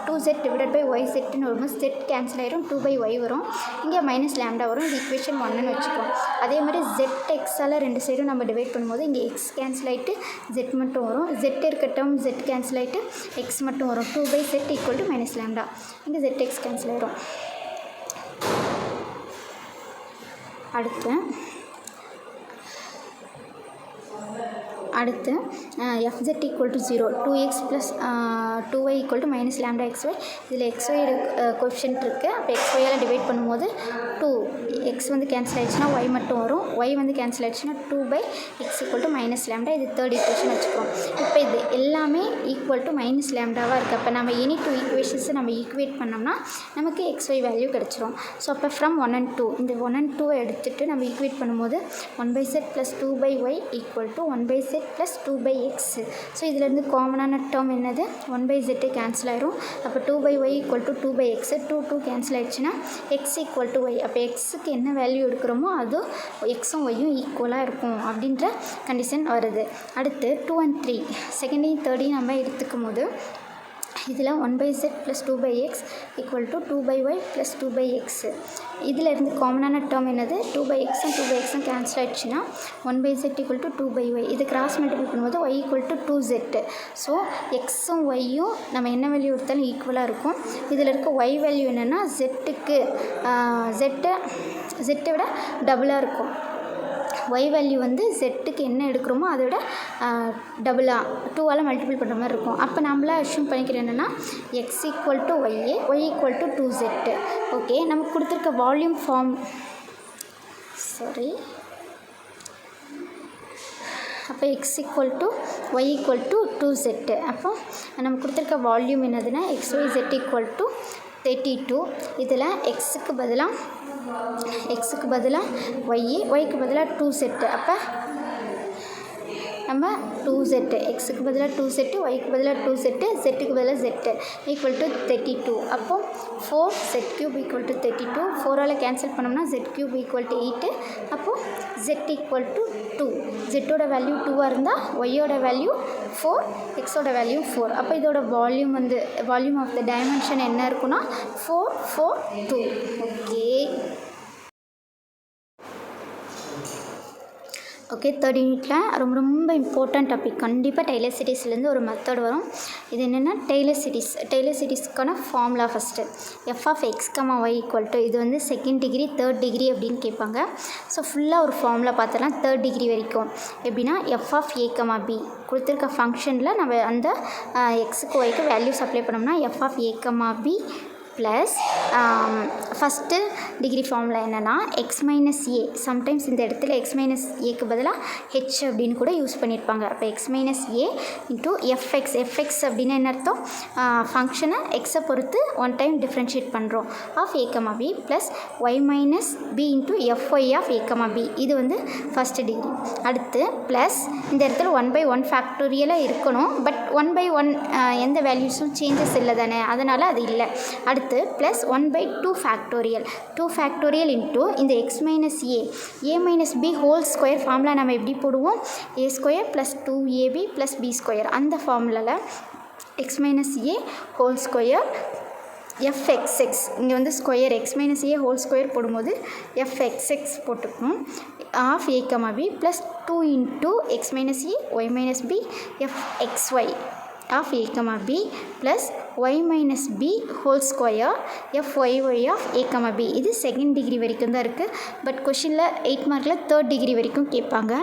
2z டிவைடட் பை yzன்னு வரும்போது z கேன்சல் ஆயிரும், 2/y வரும். இங்கே மைனஸ் லேம்டா வரும். இது ஈக்குவேஷன் 1ன்னு வச்சுக்கோம். அதே மாதிரி zxஆல் 2 சைடும் நம்ம டிவைட் பண்ணும்போது இங்கே x கேன்சல் ஆகிட்டு z மட்டும் வரும். z இருக்க டேர்ம் z கேன்சல் ஆகிட்டு x மட்டும் வரும். 2/z equal to minus lambda. இங்கே zx கேன்சல் ஆயிரும். அடுத்து fz equal to 0, 2x plus 2y equal to minus lambda xy. இதில் xy கோஎஃபிஷியன்ட் இருக்குது. அப்போ xyயால் டிவைட் பண்ணும்போது 2, x வந்து கேன்சல் ஆகிடுச்சுன்னா y மட்டும் வரும். y வந்து கேன்சல் ஆகிடுச்சுன்னா 2/x equal to minus lambda. இது தேர்ட் ஈக்குவேஷன் வச்சுக்கிறோம். இப்போ இது எல்லாமே ஈக்குவல் டு மைனஸ் லேம்டாவாக இருக்குது. அப்போ நம்ம எனி 2 ஈக்குவேஷன்ஸை நம்ம ஈக்குவேட் பண்ணோம்னா நமக்கு xy வேல்யூ கிடச்சிரும். ஸோ அப்போ ஃப்ரம் 1 and 2 இந்த 1 and 2 எடுத்துகிட்டு நம்ம ஈக்குவேட் பண்ணும்போது 1/z plus 2/y equal to 1/z plus 2/x. So இதிலேருந்து காமனான டேர்ம் என்னது, 1/z கேன்சல் ஆயிரும். அப்போ 2/y equal to 2/x, 2 cancel ஆகிடுச்சுன்னா x ஈக்குவல் டு y. அப்போ எக்ஸுக்கு என்ன வேல்யூ எடுக்கிறோமோ அது எக்ஸும் ஒய்யும் ஈக்குவலாக இருக்கும் அப்படின்ற கண்டிஷன் வருது. அடுத்து 2 and 3 செகண்டையும் தேர்டையும் நம்ம எடுத்துக்கும் போது இதில் 1/z plus 2/x equal to 2/y plus 2/x. இதில் இருந்து காமனான டேர்ம் என்னது, 2/xம் 2/xம் கேன்சல் ஆகிடுச்சுன்னா 1/z ஈக்குவல் டு 2/y. இது கிராஸ் மல்டிபிள் பண்ணும்போது y equal to 2z. So எக்ஸும் ஒய்யும் நம்ம என்ன வேல்யூ எடுத்தாலும் ஈக்குவலாக இருக்கும். இதில் இருக்க y வேல்யூ என்னென்னா ஜெட்டுக்கு ஜெட்டை விட டபுளாக இருக்கும். y வேல்யூ வந்து ஜெட்டுக்கு என்ன எடுக்கிறோமோ அதை விட டபுளாக 2ஆல் மல்டிபிள் பண்ணுற மாதிரி இருக்கும். அப்போ நம்மளாம் அஷ்யூம் பண்ணிக்கிறேன் என்னென்னா x equal to y equal to 2z. Okay, நமக்கு கொடுத்துருக்க வால்யூம் ஃபார்ம் அப்போ x equal to y equal to 2z. அப்போ நமக்கு கொடுத்துருக்க வால்யூம் என்னதுன்னா xyz ஈக்குவல் டு 32. இதில் எக்ஸுக்கு பதிலாக ஒய்க்கு பதிலாக 2z. அப்போ நம்ம 2z எக்ஸுக்கு பதிலாக 2z ஒய்க்கு பதிலாக 2z zக்கு பதிலாக z ஈக்குவல் டு 32. அப்போ 4z³ ஈக்குவல் டு 32. 4ஆல் கேன்சல் பண்ணோம்னா z³ ஈக்குவல் டு 8. அப்போது z ஈக்குவல் டு 2. ஜெட்டோட வேல்யூ 2ஆக இருந்தால் ஒய்யோட வேல்யூ 4, எக்ஸோட வேல்யூ 4. அப்போ இதோட வால்யூம் ஆஃப் த டைமென்ஷன் என்ன இருக்குன்னா 4, 4, 2. ஓகே தேர்ட் யூனிட்டில் ரொம்ப இம்பார்ட்டன்ட் டாபிக். கண்டிப்பாக டெய்லர் சீரிஸ்லேருந்து ஒரு மெத்தட் வரும். இது என்னென்னா டெய்லர் சீரிஸ்க்கான formula first f(x, y) equal to இது வந்து செகண்ட் டிகிரி தேர்ட் டிகிரி அப்படின்னு கேட்பாங்க. ஸோ ஃபுல்லாக ஒரு ஃபார்முலா பார்த்தலாம் தேர்ட் டிகிரி வரைக்கும். எப்படின்னா f(a, b) கொடுத்துருக்க ஃபங்க்ஷனில் நம்ம அந்த எக்ஸுக்கு ஒய்க்கு வேல்யூஸ் அப்ளை பண்ணோம்னா f(a, b) plus first degree formula என்னென்னா x மைனஸ் ஏ. சம்டைம்ஸ் இந்த இடத்துல x மைனஸ் ஏக்கு பதிலாக ஹெச் அப்படின்னு கூட யூஸ் பண்ணியிருப்பாங்க. அப்போ x minus A into F X அப்படின்னு என்ன அர்த்தம்? ஃபங்க்ஷனை எக்ஸை பொறுத்து ஒன் டைம் டிஃப்ரென்ஷியேட் பண்ணுறோம் of a, b plus Y minus B into F Y of a, b. இது வந்து ஃபஸ்ட்டு டிகிரி. அடுத்து ப்ளஸ் இந்த இடத்துல 1/1 ஃபேக்டோரியலாக இருக்கணும். பட் 1/1 எந்த வேல்யூஸும் சேஞ்சஸ் இல்லை தானே, அதனால் அது இல்லை. அடுத்து ப்ளஸ் 1/2 ஃபேக்டோரியல் இன்ட்டு இந்த x minus a minus b whole square formula நம்ம எப்படி போடுவோம்? a square plus 2ab plus b square. அந்த ஃபார்முலாவில் x minus a whole square fxx இங்கே வந்து square x minus a whole square போடும்போது fxx போட்டுக்கணும் of a, b plus 2 into x minus a y minus b fxy of a, b plus y minus b whole square fyy of a, b. இது செகண்ட் டிகிரி வரைக்கும் தான் இருக்குது. பட் கொஷினில் 8 மார்க்கில் தேர்ட் டிகிரி வரைக்கும் கேட்பாங்க.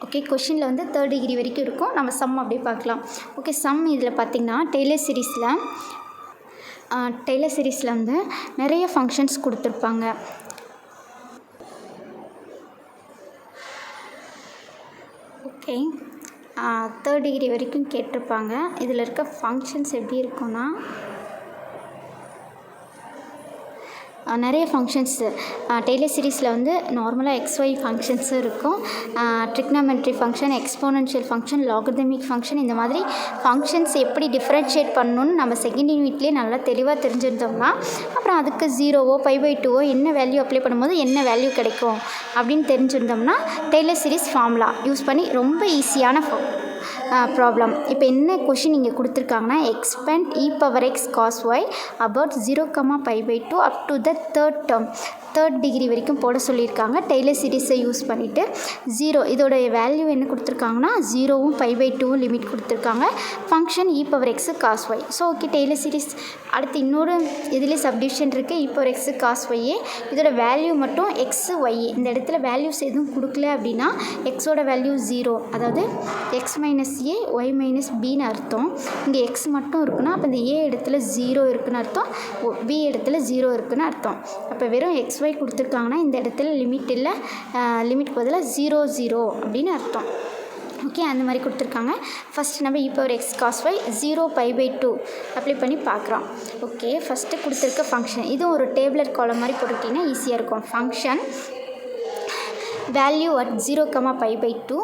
ஓகே கொஷினில் வந்து தேர்ட் டிகிரி வரைக்கும் இருக்கும். நம்ம சம் அப்படியே பார்க்கலாம். ஓகே சம் இதில் பார்த்திங்கன்னா டெய்லர் சீரிஸில் வந்து நிறைய ஃபங்க்ஷன்ஸ் கொடுத்துருப்பாங்க. ஓகே தேர்ட் டிகிரி வரைக்கும் கேட்டிருப்பாங்க. இதில் இருக்க ஃபங்க்ஷன்ஸ் எப்படி இருக்குன்னா நிறைய ஃபங்க்ஷன்ஸு டெய்லர் சீரிஸில் வந்து நார்மலாக XY ஃபங்க்ஷன்ஸும் இருக்கும். Trigonometry function, exponential function, logarithmic function, இந்த மாதிரி ஃபங்க்ஷன்ஸ் எப்படி டிஃப்ரென்ஷியேட் பண்ணணுன்னு நம்ம செகண்ட் யூனிட்லேயே நல்லா தெளிவாக தெரிஞ்சிருந்தோம்னா அப்புறம் அதுக்கு 0வோ π/2வோ என்ன வேல்யூ அப்ளை பண்ணும்போது என்ன வேல்யூ கிடைக்கும் அப்படின்னு தெரிஞ்சிருந்தோம்னா டெய்லர் சீரிஸ் ஃபார்முலா யூஸ் பண்ணி ரொம்ப ஈஸியான ப்ராப்ளம். இப்போ என்ன கொஷின் இங்கே கொடுத்துருக்காங்கன்னா expand e⁻x cos y about 0, π/2 up to the third term. Third degree வரைக்கும் போட சொல்லியிருக்காங்க. டெய்லர் சீரிஸை யூஸ் பண்ணிவிட்டு 0 இதோடைய வேல்யூ என்ன கொடுத்துருக்காங்கன்னா 0வும் π/2வும் லிமிட் கொடுத்துருக்காங்க. Function e⁻x cos y. So okay Taylor series. அடுத்து இன்னொரு இதிலே சப்டிவிஷன் இருக்குது e⁻x cos y. இதோட வேல்யூ மட்டும் x y. இந்த இடத்துல வேல்யூஸ் எதுவும் கொடுக்கல அப்படின்னா எக்ஸோட வேல்யூ 0, அதாவது x minus a y minus பின்னு அர்த்தம். இங்கே எக்ஸ் மட்டும் இருக்குன்னா அப்போ இந்த ஏ இடத்துல 0 இருக்குன்னு அர்த்தம், பி இடத்துல 0 இருக்குன்னு அர்த்தம். அப்போ வெறும் xy கொடுத்துருக்காங்கன்னா இந்த இடத்துல லிமிட் இல்லை, லிமிட் பதிலாக 0, 0 அப்படின்னு அர்த்தம். ஓகே அந்த மாதிரி கொடுத்துருக்காங்க. ஃபஸ்ட்டு நம்ம e⁻x cos y 0, π/2 அப்ளை பண்ணி பார்க்குறோம். ஓகே ஃபஸ்ட்டு கொடுத்துருக்க ஃபங்க்ஷன் இதுவும் ஒரு டேபிளர் காலம் மாதிரி போட்டுக்கிட்டிங்கன்னா ஈஸியாக இருக்கும். Function value at 0, π/2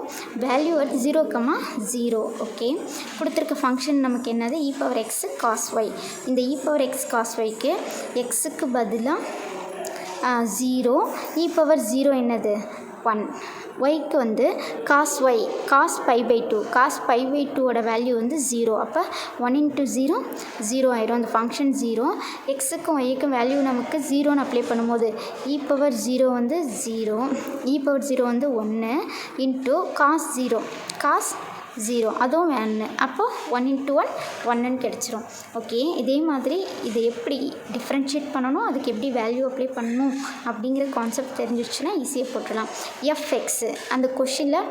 value at 0, 0. Okay கொடுத்துருக்க ஃபங்க்ஷன் நமக்கு என்னது e⁻x cos y. இந்த e⁻x cos yக்கு எக்ஸுக்கு பதிலாக 0, e⁻0 என்னது 1, ஒய்க்கு வந்து cos y cos π/2 cos π/2ஓட value வந்து 0. அப்போ 1 × 0 0 ஆயிரும். அந்த ஃபங்க்ஷன் 0. எக்ஸுக்கும் ஒய்க்கும் வேல்யூ நமக்கு 0ன்னு அப்ளை பண்ணும்போது e⁻0 வந்து 0, e⁻0 வந்து 1 இன்ட்டு cos 0 cos 0 அதுவும் 1. அப்போது 1 × 1 1ன்னு கிடச்சிரும். ஓகே இதே மாதிரி இதை எப்படி டிஃப்ரென்ஷியேட் பண்ணணும், அதுக்கு எப்படி வேல்யூ அப்ளை பண்ணணும் அப்படிங்கிற கான்செப்ட் தெரிஞ்சிருச்சுன்னா ஈஸியாக போட்டுடலாம். fx அந்த கொஷினில்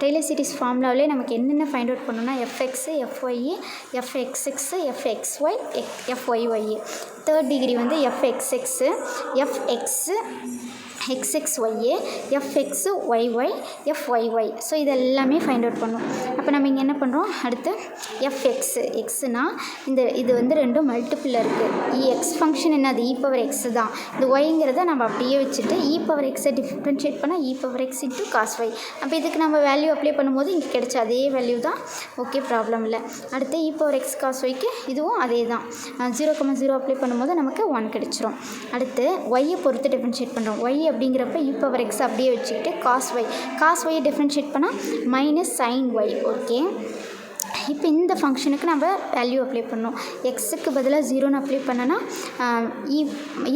டெய்லர் சீரிஸ் ஃபார்முலாவிலே நமக்கு என்னென்ன ஃபைண்ட் அவுட் பண்ணணும்னா fx, fy, fxx, fxy, fyy. Third degree வந்து fxx, fx x x y a f x y y f y y. So இது எல்லாமே ஃபைண்ட் அவுட் பண்ணும். அப்போ நம்ம இங்கே என்ன பண்ணுறோம், அடுத்து எஃப்எக்ஸு எக்ஸுனால் இது வந்து ரெண்டும் மல்டிப்பிள் இருக்குது. எக்ஸ் ஃபங்க்ஷன் என்ன, அது இ பவர் எக்ஸு தான். இந்த ஒய்ங்கிறத நம்ம அப்படியே வச்சுட்டு இ பவர் எக்ஸை டிஃப்ரென்ஷியேட் பண்ணால் e power x into cos y. அப்போ இதுக்கு நம்ம வேல்யூ அப்ளை பண்ணும்போது இங்கே கிடைச்ச அதே வேல்யூ தான். ஓகே, ப்ராப்ளம் இல்லை. அடுத்து இ பவர் எக்ஸ் காஸ் ஒய்க்கு இதுவும் அதே தான். 0,0 அப்ளை பண்ணும்போது நமக்கு 1 கிடைச்சிரும். அடுத்து ஒய்யை பொறுத்து டிஃப்ரென்ஷியேட் பண்ணுறோம். ஒய் அப்படிங்கிறப்ப இ பவர் எக்ஸ் அப்படியே வச்சுக்கிட்டு காஸ் ஒய்யை டிஃப்ரென்ஷியேட் பண்ணால் மைனஸ் சைன் ஒய். ஓகே, இப்போ இந்த ஃபங்க்ஷனுக்கு நம்ம வேல்யூ அப்ளை பண்ணோம். எக்ஸுக்கு பதிலாக 0ன்னு அப்ளை பண்ணனா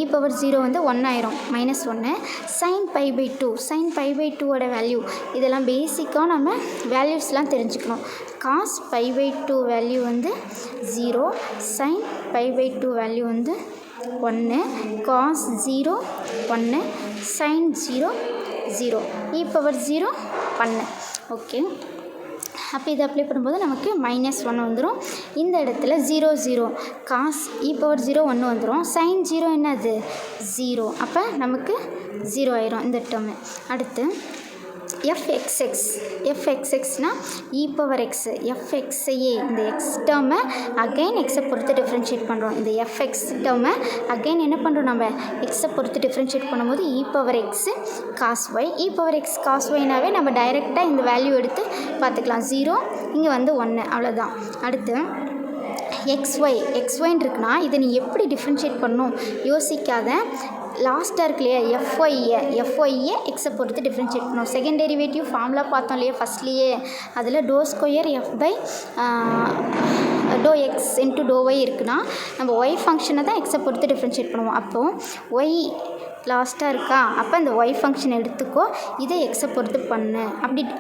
இ பவர் 0 வந்து 1 ஆயிரும், -1. சைன் π/2 சைன் π/2ஓட வேல்யூ இதெல்லாம் பேசிக்காக நம்ம வேல்யூஸ்லாம் தெரிஞ்சுக்கணும். காஸ் π/2 வேல்யூ வந்து 0, சைன் π/2 வேல்யூ வந்து 1, cos 0 1, sign 0 0, e power 0 1. Okay, அப்போ இதை அப்ளை பண்ணும்போது நமக்கு -1 வந்துடும். இந்த இடத்துல 0 0 காஸ் இ பவர் 0 1 வந்துடும். சைன் 0 என்னது 0, அப்போ நமக்கு 0 ஆயிரும் இந்த டேர்மு. அடுத்து எஃப்எக்ஸ்எக்ஸ்னால் இ பவர் எக்ஸு எஃப்எக்ஸையே இந்த எக்ஸ் டேர்மை அகைன் எக்ஸை பொறுத்து டிஃப்ரென்ஷியேட் பண்ணுறோம். இந்த எஃப்எக்ஸ் டேர்மை அகைன் என்ன பண்ணுறோம், நம்ம எக்ஸை பொறுத்து டிஃப்ரென்ஷியேட் பண்ணும்போது இ பவர் எக்ஸு காஸ் ஒய். இ பவர் எக்ஸ் காஸ் ஒய்னாவே நம்ம டைரெக்டாக இந்த வேல்யூ எடுத்து பார்த்துக்கலாம். 0 இங்கே வந்து 1, அவ்வளோதான். அடுத்து எக்ஸ்ஒய்ன்னு இருக்குன்னா இதை நீ எப்படி டிஃப்ரென்ஷியேட் பண்ணணும் யோசிக்காத. லாஸ்ட்டாக இருக்கு இல்லையா எஃப்ஒய்யை எக்ஸை பொறுத்து டிஃப்ரென்ஷியேட் பண்ணணும். செகண்ட் டெரிவேட்டிவ் ஃபார்முலா பார்த்தோம் இல்லையா ஃபஸ்ட்லேயே, அதில் doe square f doe x into doe y இருக்குன்னா நம்ம ஒய் ஃபங்க்ஷனை தான் எக்ஸை பொறுத்து டிஃப்ரென்ஷியேட் பண்ணுவோம். அப்போது ஒய் லாஸ்ட்டாக இருக்கா, அப்போ இந்த ஒய் ஃபங்க்ஷன் எடுத்துக்கோ, இதை எக்ஸை பொறுத்து பண்ணு,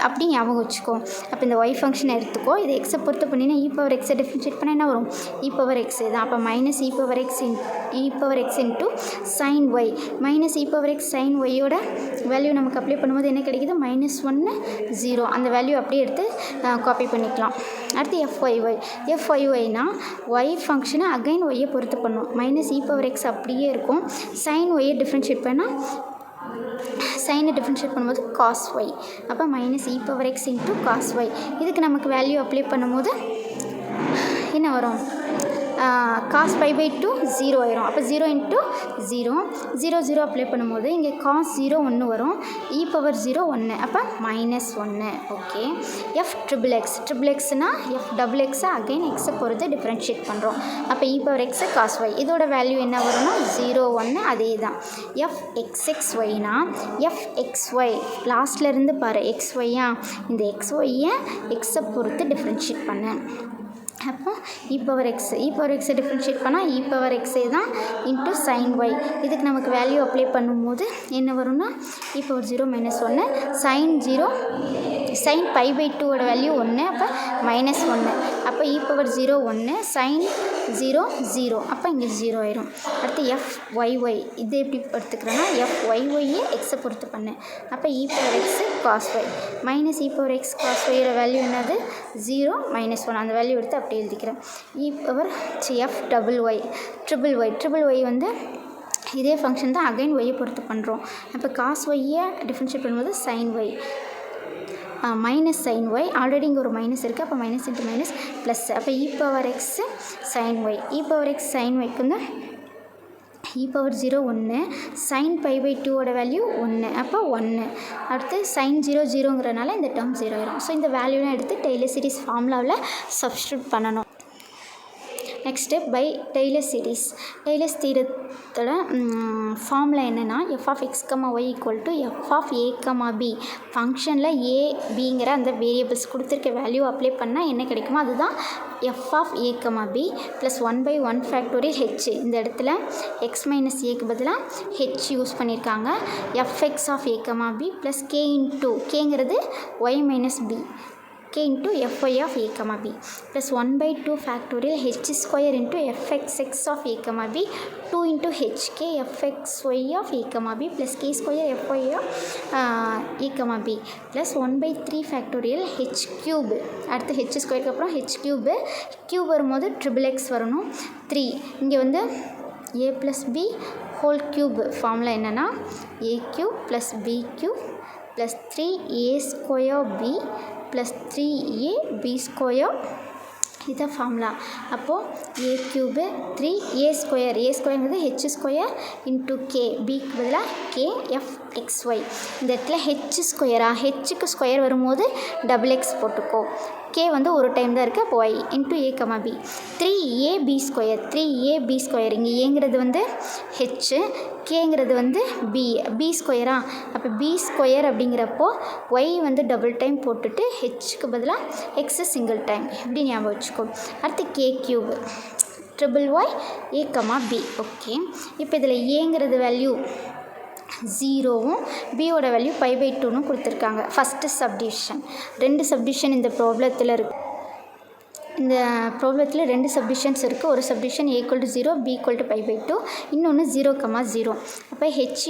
அப்படி ஞாபகம் வச்சுக்கோ. அப்போ இந்த ஒய் ஃபங்க்ஷனை எடுத்துக்கோ, இதை எக்ஸை பொறுத்து பண்ணினா இ பவர் எக்ஸை டிஃப்ரென்ஷியேட் பண்ணால் என்ன வரும், இ பவர் எக்ஸ் தான். அப்போ minus e power x into sine Y. Minus e power x sine ஒய்யோட வேல்யூ நமக்கு அப்ளை பண்ணும்போது என்ன கிடைக்குது, -1 0. அந்த வேல்யூ அப்படியே எடுத்து காப்பி பண்ணிக்கலாம். அடுத்து எஃப்ஒய்ஒய்னா ஒய் ஃபங்க்ஷனை அகைன் ஒய்யை பொறுத்து பண்ணும். மைனஸ் இ பவர் எக்ஸ் அப்படியே இருக்கும். சைன் ஒய்யை டிஃப்ரென்ஷியேட் பண்ணால் சைனை டிஃப்ரென்ஷியேட் பண்ணும்போது காஸ் ஒய். அப்போ minus e power x into cos y. இதுக்கு நமக்கு வேல்யூ அப்ளை பண்ணும்போது என்ன வரும், காஸ் π/2 0 ஆயிரும். அப்போ 0 இன்ட்டு 0 0 0 அப்ளை பண்ணும்போது இங்கே காஸ் 0 1 வரும், இ பவர் 0 1, அப்போ -1. ஓகே, ட்ரிபிள் எக்ஸ்னால் எஃப்எக்ஸை அகைன் எக்ஸை பொறுத்து டிஃப்ரென்ஷியேட் பண்ணுறோம். அப்போ e power x cos Y. இதோட வேல்யூ என்ன வரும்னா 0 1, அதே தான். எஃப்எக்ஸ்எக்ஸ்ஒய்னா எஃப்எக்ஸ்ஒய் லாஸ்ட்லேருந்து பாரு எக்ஸ்ஒய்யா, இந்த எக்ஸ்ஒய்யை எக்ஸை பொறுத்து டிஃப்ரென்ஷியேட் பண்ணு. அப்போ இ பவர் எக்ஸை டிஃப்ரென்ஷியேட் பண்ணால் இ பவர் எக்ஸே தான் இன்ட்டு சைன் ஒய். இதுக்கு நமக்கு வேல்யூ அப்ளை பண்ணும்போது என்ன வரும்னா இ பவர் 0 -1, சைன் π/2ஓட வேல்யூ 1, அப்போ -1. அப்போ இ பவர் 0 1, சைன் 0 0, அப்போ இங்கே 0 ஆயிரும். அடுத்து எஃப்ஒய்ஒய், இது எப்படி எடுத்துக்கிறோன்னா எஃப்ஒய்ஒய்யை எக்ஸை பொறுத்து பண்ணு. அப்போ e power x cos y minus e power x cos ஒய்யோட வேல்யூ என்னது 0 -1. அந்த வேல்யூ எடுத்து அப்படி எழுதிக்கிறேன். இ பவர் ட்ரிபிள் ஒய் வந்து இதே ஃபங்க்ஷன் தான் அகைன் ஒய்யை பொறுத்து பண்ணுறோம். அப்போ காஸ் ஒய்யை டிஃப்ரென்ஷியேட் பண்ணும்போது sine Y minus sine Y, already இங்கே ஒரு மைனஸ் இருக்குது, அப்போ மைனஸ் இன்ட்டு மைனஸ் ப்ளஸ். அப்போ e power x sign Y. இ பவர் எக்ஸ் சைன் ஒய்க்கு வந்து இ பவர் 0 1, சைன் π/2ஓட வேல்யூ 1, அப்போ 1. அடுத்து சைன் 0 0ங்கிறனால இந்த டேர்ம் 0 ஆயிரும். ஸோ இந்த வேல்யூலாம் எடுத்து டெய்லர் சீரிஸ் ஃபார்முலாவில் சப்ஸ்டிட்யூட் பண்ணணும். நெக்ஸ்ட்டு பை டெய்லர் தீரத்தோட ஃபார்முலா என்னென்னா f(x, y) f(a, b) ஃபங்க்ஷனில் a, bங்கிற அந்த வேரியபிள்ஸ் கொடுத்துருக்க வேல்யூ அப்ளை பண்ணால் என்ன கிடைக்குமோ அதுதான் f(a, b) plus 1/1 factorial h. இந்த இடத்துல x மைனஸ் ஏக்கு பதிலாக h யூஸ் பண்ணியிருக்காங்க. fx(a, b) ப்ளஸ் k(ங்கிறது y minus b, k into fy of a, b plus 1/2 factorial h square into fxx of a, b 2 into h k fxy of a, b plus k square fy of a, b plus 1/3 factorial h cube. அடுத்து h ஸ்கொயருக்கு அப்புறம் h cube வரும்போது ட்ரிபிள் எக்ஸ் வரணும் 3. இங்கே வந்து a plus b whole cube formula என்னென்னா a cube plus b cube plus 3a square b plus 3a b square. இதுதான் ஃபார்முலா. அப்போது a cube 3a square, a ஸ்கொயர்ங்கிறது ஹெச் ஸ்கொயர் இன்ட்டு கே, பிக்கு பதிலாக கே எஃப் எக்ஸ் ஒய். இந்த இடத்துல ஹெச் ஸ்கொயரா, ஹெச்சுக்கு ஸ்கொயர் வரும்போது டபுள் எக்ஸ் போட்டுக்கோ. கே வந்து ஒரு டைம் தான் இருக்குது, அப்போ y into a comma B. 3ab square, 3ab square, இங்கே ஏங்கிறது வந்து ஹெச்சு, கேங்கிறது வந்து பி ஸ்கொயரா. அப்போ பி ஸ்கொயர் அப்படிங்கிறப்போ ஒய் வந்து டபுள் டைம் போட்டுட்டு ஹெச்சுக்கு பதிலாக எக்ஸு சிங்கிள் டைம், இப்படி ஞாபகம் வச்சுக்கோ. அடுத்து K cube triple Y A comma B. Okay, இப்போ இதில் ஏங்கிறது வேல்யூ 0வும் பியோட வேல்யூ π/2ன்னு கொடுத்துருக்காங்க. First subdivision. 2 சப்டிவிஷன் இந்த ப்ராப்ளத்தில் இருக்குது. இந்த ப்ராப்ளத்தில் 2 சப்டிவிஷன்ஸ் இருக்குது. ஒரு சப்டிவிஷன் a = 0, b = π/2, இன்னொன்று 0,0. அப்போ h =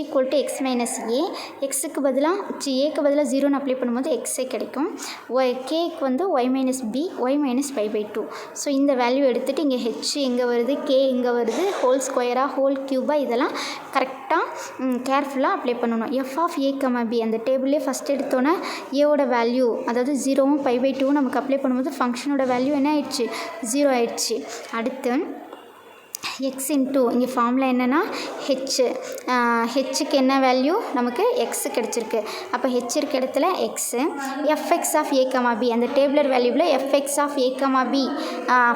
x - a, எக்ஸுக்கு பதிலாக ஏக்கு பதிலாக 0ன்னு அப்ளை பண்ணும்போது எக்ஸே கிடைக்கும். கேக்கு வந்து y - b, y - π/2. ஸோ இந்த வேல்யூ எடுத்துகிட்டு இங்கே ஹெச் எங்கே வருது, கே எங்கே வருது, ஹோல் ஸ்கொயராக ஹோல் க்யூபாக, இதெல்லாம் கரெக்டாக கேர்ஃபுல்லாக அப்ளை பண்ணணும். f(a, b) அந்த டேபிள்லேயே ஃபஸ்ட் எடுத்தோன்னே ஏவோட வேல்யூ, அதாவது 0வும் π/2வும் நமக்கு அப்ளை பண்ணும்போது ஃபங்க்ஷனோட வேல்யூ என்ன ஆயிடுச்சு, 0 ஆயிடுச்சு. அடுத்து எக்ஸ் இன்ட்டு இங்கே ஃபார்முலா என்னென்னா ஹெச்சுக்கு என்ன வேல்யூ, நமக்கு எக்ஸ் கிடச்சிருக்கு. அப்போ ஹெச் இருக்க இடத்துல எக்ஸு, fx(a, b) அந்த டேபிளர் வேல்யூவில் fx(a, b)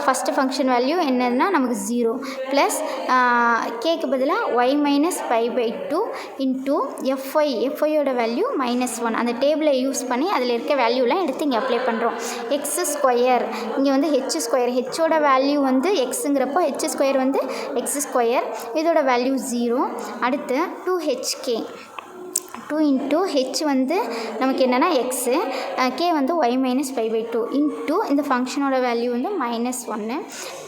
first function value என்னன்னா நமக்கு 0 ப்ளஸ் கேக்கு பதிலாக y - π/2 இன்ட்டு எஃப்ஒய்யோட வேல்யூ -1. அந்த டேபிளை யூஸ் பண்ணி அதில் இருக்க வேல்யூலாம் எடுத்து இங்கே அப்ளை பண்ணுறோம். எக்ஸ் ஸ்கொயர், இங்கே வந்து ஹெச் ஸ்கொயர், ஹெச்சோட வேல்யூ வந்து எக்ஸுங்கிறப்போ ஹெச் ஸ்கொயர் வந்து எக்ஸ் ஸ்கொயர், இதோட வேல்யூ 0. அடுத்து 2hk, 2 இன்ட்டு ஹெச் வந்து நமக்கு என்னென்னா எக்ஸு, கே வந்து y - π/2 இன்ட்டு இந்த ஃபங்க்ஷனோட வேல்யூ வந்து -1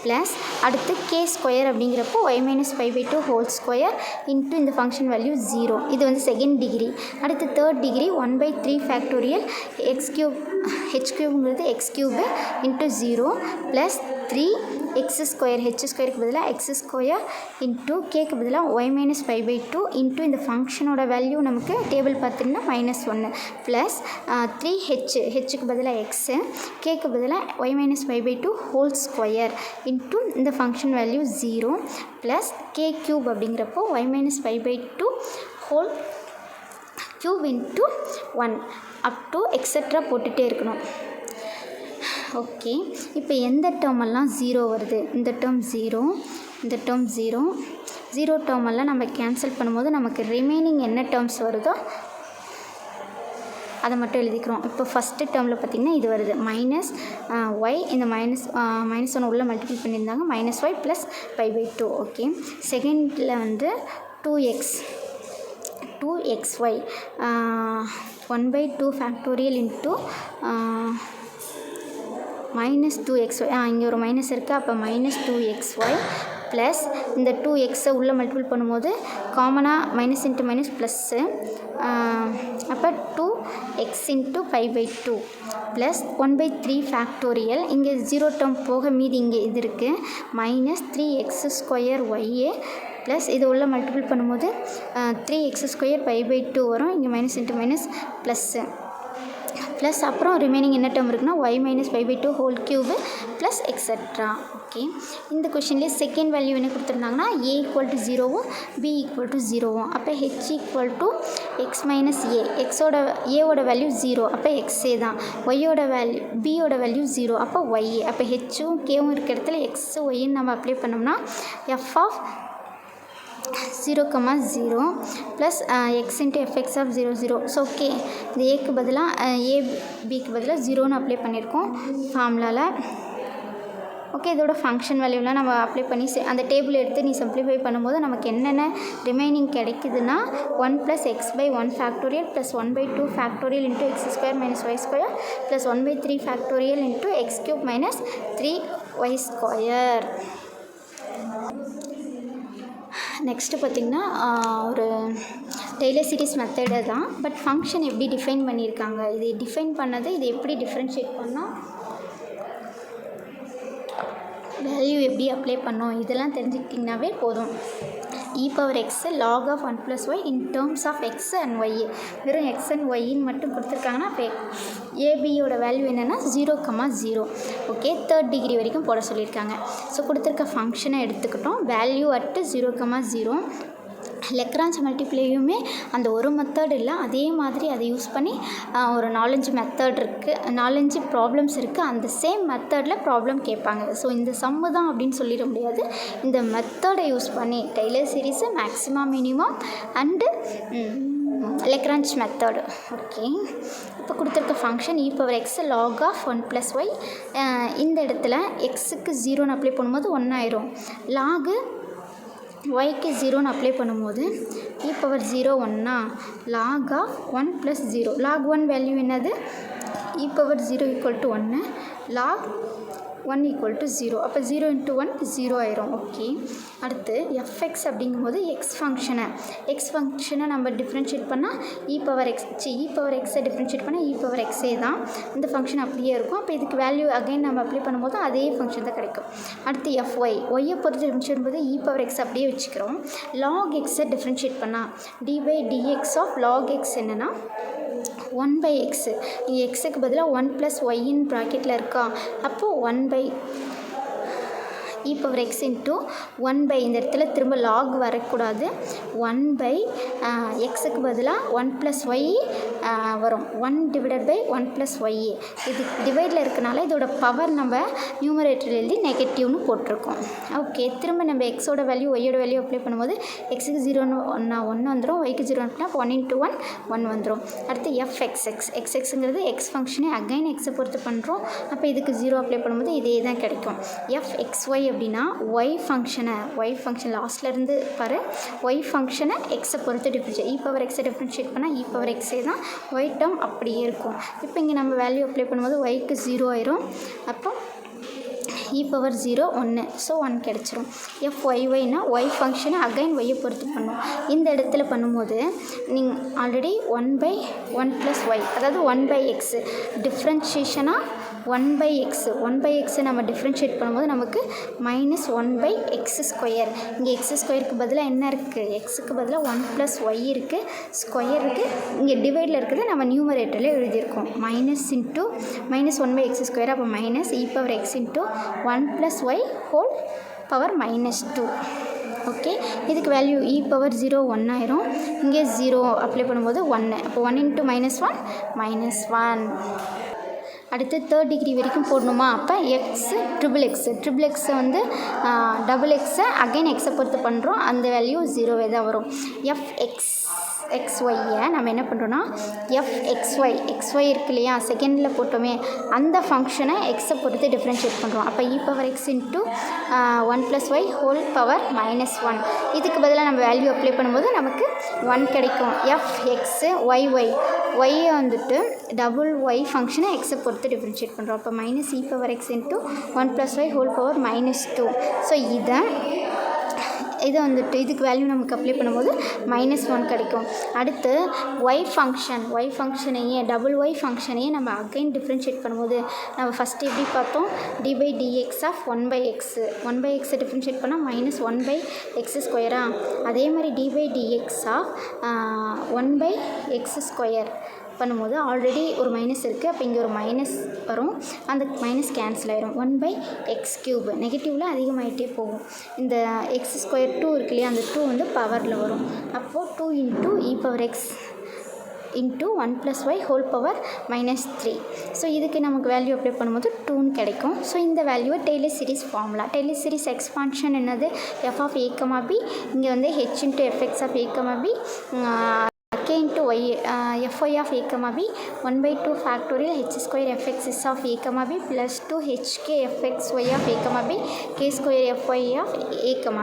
ப்ளஸ் அடுத்து கே ஸ்கொயர் அப்படிங்கிறப்போ y - π/2 ஹோல் ஸ்கொயர் இன்ட்டு இந்த ஃபங்க்ஷன் வேல்யூ 0. இது வந்து செகண்ட் டிகிரி. அடுத்து third degree 1/3 factorial x cube, h க்யூப்ங்கிறது x cube into 0 plus 3 x square, H ஸ்கொயருக்கு பதிலாக எக்ஸ் ஸ்கொயர் இன்ட்டு கேக்கு பதிலாக y - π/2 இன்ட்டு இந்த ஃபங்க்ஷனோட வேல்யூ நமக்கு டேபிள் பார்த்திங்கன்னா -1 ப்ளஸ் 3h, ஹெச்சுக்கு பதிலாக எக்ஸு, கேக்கு பதிலாக y - π/2 ஹோல் ஸ்கொயர் இன்ட்டு இந்த function value 0 plus k cube அப்படிங்கிறப்போ y - π/2 whole cube into 1 up to extra போட்டுகிட்டே இருக்கணும். ஓகே, இப்போ எந்த டேர்மெல்லாம் 0 வருது, இந்த டேர்ம் 0, இந்த டேர்ம் 0 டேர்மெல்லாம் நம்ம கேன்சல் பண்ணும்போது நமக்கு ரிமைனிங் என்ன டேர்ம்ஸ் வருதோ அதை மட்டும் எழுதிக்கிறோம். இப்போ ஃபஸ்ட்டு டேர்மில் பார்த்திங்கன்னா இது வருது -y, இந்த -1 உள்ள மல்டிபிள் பண்ணியிருந்தாங்க, -y ப்ளஸ் π/2. ஓகே, செகண்டில் வந்து 2xy 1/2 ஃபேக்டோரியல் இன்ட்டு -2xy, இங்கே ஒரு மைனஸ் இருக்குது, அப்போ -2xy ப்ளஸ் இந்த 2xை உள்ளே மல்டிபிள் பண்ணும்போது காமனாக மைனஸ் இன்ட்டு மைனஸ் ப்ளஸ்ஸு, அப்போ 2x இன்ட்டு π/2 ப்ளஸ் 1/3 ஃபேக்டோரியல், இங்கே 0 டேர்ம் போக மீதி இங்கே இது இருக்குது -3x² ஒய்ஏ ப்ளஸ் இது உள்ள மல்டிபிள் பண்ணும்போது 3x² π/2 வரும், இங்கே minus into minus plus plus அப்புறம் ரிமைனிங் என்ன டேர்ம் இருக்குன்னா y - π/2 whole cube plus extra. Okay, இந்த கொஷின்லேயே செகண்ட் வேல்யூ என்ன கொடுத்துருந்தாங்கன்னா a = 0வும் b = 0வும். அப்போ h = x - a, எக்ஸோட ஏவோட வேல்யூ 0, அப்போ எக்ஸே தான். ஒய்யோட வேல்யூ, பியோட வேல்யூ 0, அப்போ ஒய்ஏ. அப்போ ஹெச்சும் கேவும் இருக்க இடத்துல எக்ஸு ஒய்ன்னு நம்ம அப்ளை பண்ணோம்னா f(0,0) plus X into fx(0,0). So okay, இந்த ஏக்கு பதிலாக பிக்கு பதிலாக 0ன்னு அப்ளை பண்ணியிருக்கோம் ஃபார்முலாவில். ஓகே, இதோட ஃபங்க்ஷன் வேல்யூலாம் நம்ம அப்ளை பண்ணி அந்த டேபிள் எடுத்து நீ சிம்ப்ளிஃபை பண்ணும்போது நமக்கு என்னென்ன ரிமைனிங் கிடைக்குதுன்னா 1 + x/1 factorial plus 1/2 factorial into x² - y² plus 1/3 factorial into x³ - 3y². Next பார்த்திங்கன்னா ஒரு டெய்லர் சீரிஸ் மெத்தடு தான், பட் ஃபங்க்ஷன் எப்படி டிஃபைன் பண்ணியிருக்காங்க, இது டிஃபைன் பண்ணது இது எப்படி டிஃப்ரென்ஷியேட் பண்ணால் வேல்யூ எப்படி அப்ளை பண்ணோம் இதெல்லாம் தெரிஞ்சுக்கிட்டிங்கனாவே போதும். e power x log of 1 plus y in terms of x and y. வெறும் x and yன்னு மட்டும் கொடுத்துருக்காங்கன்னா இப்போ ஏபியோட வேல்யூ என்னென்னா 0,0. ஓகே, 3rd டிகிரி வரைக்கும் போட சொல்லியிருக்காங்க. ஸோ கொடுத்துருக்க ஃபங்க்ஷனை எடுத்துக்கிட்டோம். Value at 0,0. லெக்ரான்ஸ் மல்டிப்ளேயுமே அந்த ஒரு மெத்தட் இல்லை, அதே மாதிரி அதை யூஸ் பண்ணி ஒரு 4-5 மெத்தட் இருக்குது, 4-5 ப்ராப்ளம்ஸ் இருக்குது. அந்த சேம் மெத்தடில் ப்ராப்ளம் கேட்பாங்க. ஸோ இந்த சம்மு தான் அப்படின்னு சொல்லிட முடியாது. இந்த மெத்தடை யூஸ் பண்ணி Taylor series, maximum, minimum and Lagrange's method. Okay, இப்போ கொடுத்துருக்க function e power x log of 1 plus y. இந்த இடத்துல எக்ஸுக்கு 0ன்னு அப்ளை பண்ணும்போது 1 ஆயிரும். லாகு ஒய்க்கு 0ன்னு அப்ளை பண்ணும்போது e power 0 1 log of 1 plus 0. log 1 value என்னது? e power 0 = 1, log 1 = 0. அப்போ 0 × 1 0 ஆயிரும். ஓகே, அடுத்து fx அப்படிங்கும்போது எக்ஸ் ஃபங்க்ஷனை நம்ம டிஃப்ரென்ஷியேட் பண்ணால் e பவர் எக்ஸை டிஃப்ரென்ஷியேட் பண்ணால் e பவர் எக்ஸே தான். இந்த ஃபங்க்ஷன் அப்படியே இருக்கும். அப்போ இதுக்கு வேல்யூ அகைன் நம்ம அப்ளை பண்ணும்போது அதே ஃபங்க்ஷன் தான் கிடைக்கும். அடுத்து ஒய்யை பொறுத்து டிஃப்ரென்ஷியேட் பண்ணும்போது e பவர் எக்ஸ் அப்படியே வச்சுக்கிறோம். log எக்ஸை டிஃப்ரென்ஷியேட் பண்ணால் d/dx ஆஃப் log எக்ஸ் என்னென்னா 1/x. இங்கே எக்ஸுக்கு பதிலாக 1 + y ப்ராக்கெட்டில் இருக்கா, அப்போது 1/e பவர் x இன்ட்டு 1/, இந்த இடத்துல திரும்ப லாக் வரக்கூடாது. 1/xக்கு பதிலாக 1 + y வரும். 1/1 + y. இது டிவைடில் இருக்கனால இதோட பவர் நம்ம நியூமரேட்டரில் எழுதி நெகட்டிவ்னு போட்டிருக்கோம். ஓகே, திரும்ப நம்ம எக்ஸோட வேல்யூ ஒய்யோட வேல்யூ அப்ளை பண்ணும்போது எக்ஸுக்கு 0ன்னு 1 வந்துடும், ஒய்க்கு 0 அப்படின்னா 1 × 1 1 வந்துடும். அடுத்து எக்ஸ்ங்கிறது எக்ஸ் ஃபங்க்ஷனே அகைன் எக்ஸை பொறுத்து பண்ணுறோம். அப்போ இதுக்கு 0 அப்ளை பண்ணும்போது இதே தான் கிடைக்கும். fxy அப்படின்னா ஒய் ஃபங்க்ஷன் லாஸ்ட்லேருந்து பாரு, ஒய் ஃபங்க்ஷனை எக்ஸை பொறுத்து டிஃப்ரென்ஷியேட், e பவர் எக்ஸை டிஃப்ரென்ஷியேட் பண்ணால் e பவர் எக்ஸே தான், ஒய் டேர்ம் அப்படியே இருக்கும். இப்போ இங்கே நம்ம வேல்யூ அப்ளை பண்ணும்போது ஒய்க்கு 0 ஆயிரும். அப்போ e பவர் 0 1, ஸோ 1 கிடச்சிரும். fyனா ஒய் ஃபங்க்ஷனை அகைன் ஒய்யை பொறுத்து பண்ணும். இந்த இடத்துல பண்ணும்போது நீங்கள் ஆல்ரெடி 1/1 + y, அதாவது 1/x டிஃப்ரென்ஷியேஷனாக 1/x நம்ம டிஃப்ரென்ஷியேட் பண்ணும்போது நமக்கு -1/x². இங்கே x²க்கு பதிலாக என்ன இருக்குது? எக்ஸுக்கு பதிலாக 1 + y இருக்குது, ஸ்கொயர் இருக்குது. இங்கே டிவைடில் இருக்குது, நம்ம நியூமரேட்டரில் எழுதியிருக்கோம். -1/x². அப்போ -e power x into 1 + y whole power -2. Okay, இதுக்கு வேல்யூ e பவர் 0 1 ஆயிரும். இங்கே 0 அப்ளை பண்ணும்போது 1, அப்போ 1 × -1 -1. அடுத்து 3rd டிகிரி வரைக்கும் போடணுமா? அப்போ ட்ரிபிள் எக்ஸை வந்து டபுள் எக்ஸை அகைன் எக்ஸை பொறுத்து பண்ணுறோம். அந்த வேல்யூ 0வே தான் வரும். xyயை நம்ம என்ன பண்ணுறோன்னா xy இருக்கு இல்லையா, செகண்டில் போட்டோமே, அந்த ஃபங்க்ஷனை எக்ஸை பொறுத்து டிஃப்ரென்ஷியேட் பண்ணுறோம். அப்போ e power x into 1 + y whole power -1. இதுக்கு பதிலாக நம்ம வேல்யூ அப்ளை பண்ணும்போது நமக்கு 1 கிடைக்கும். ஒய்யை வந்துட்டு டபுள் ஒய் ஃபங்க்ஷனை எக்ஸை பொறுத்து டிஃப்ரென்ஷியேட் பண்ணுறோம். அப்போ -e power x into 1 + y whole power -2. So இதை வந்துட்டு இதுக்கு வேல்யூ நமக்கு அப்ளை பண்ணும்போது -1 கிடைக்கும். அடுத்து ஒய் ஃபங்க்ஷனையே டபுள் ஒய் ஃபங்க்ஷனையே நம்ம அகைன் டிஃப்ரென்ஷியேட் பண்ணும்போது நம்ம ஃபஸ்ட்டு எப்படி பார்த்தோம்? d/dx ஆஃப் 1/x டிஃப்ரென்ஷியேட் பண்ணால் -1/x². அதே மாதிரி d/dx ஆஃப் 1/x² பண்ணும்போது ஆல்ரெடி ஒரு மைனஸ் இருக்குது, அப்போ இங்கே ஒரு மைனஸ் வரும், அந்த மைனஸ் கேன்சல் ஆயிரும். 1/x³ நெகட்டிவில் அதிகமாகிட்டே போகும். இந்த x² 2 இருக்கு இல்லையா, அந்த 2 வந்து பவரில் வரும். அப்போது 2 × e power x into 1 + y whole power -3. So இதுக்கு நமக்கு வேல்யூ அப்ளை பண்ணும்போது 2ன்னு கிடைக்கும். ஸோ இந்த வேல்யூவை Taylor series formula. Taylor series expansion என்னது? f(a), b. இங்கே வந்து h × fx(a), b k × y, fy(a), b 1/2 factorial h² fx is of a, b plus 2 hk fxy of a, b k² fy of a,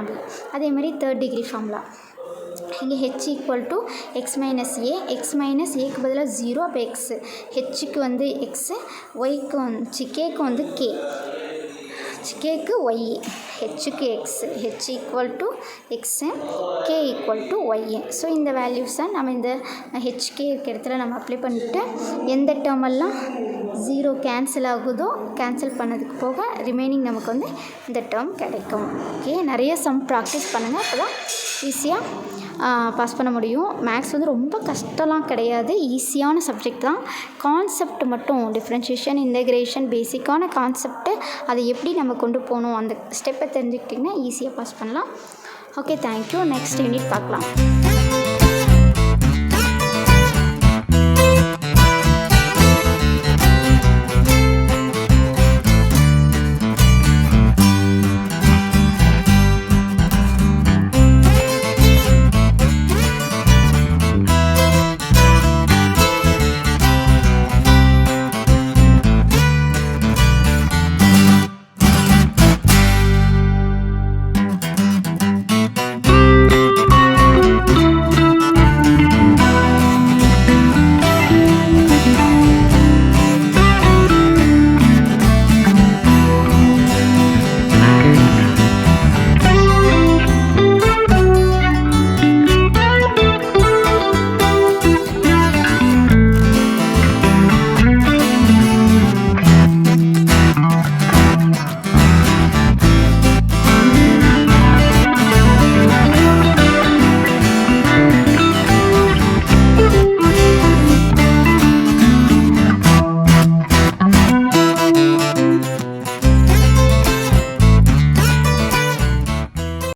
b. அதே மாதிரி 3rd டிகிரி ஃபார்முலா. இங்கே h = x - a, க்கு பதிலாக 0, அப்போ x, hக்கு வந்து x, yக்கு kக்கு வந்து k, கேக்கு y, ஹெச்சுக்கு x, h = x, k = y. So இந்த வேல்யூஸை நம்ம இந்த ஹெச்கே இருக்க இடத்துல நம்ம அப்ளை பண்ணிவிட்டு எந்த டேர்மெல்லாம் 0 கேன்சல் ஆகுதோ கேன்சல் பண்ணதுக்கு போக ரிமைனிங் நமக்கு வந்து இந்த டேர்ம் கிடைக்கும். ஓகே, நிறைய சம் ப்ராக்டிஸ் பண்ணுங்கள், அப்போ தான் ஈஸியாக பாஸ் பண்ண முடியும். மேக்ஸ் வந்து ரொம்ப கஷ்டம்லாம் கிடையாது, ஈஸியான சப்ஜெக்ட் தான். கான்செப்ட் மட்டும் டிஃப்ரென்ஷியேஷன், இன்டகிரேஷன், பேசிக்கான கான்செப்ட்டு அதை எப்படி நம்ம கொண்டு போகணும் அந்த ஸ்டெப்பை தெரிஞ்சுக்கிட்டிங்கன்னா ஈஸியாக பாஸ் பண்ணலாம். Okay, thank you. நெக்ஸ்ட் யூனிட் பார்க்கலாம்.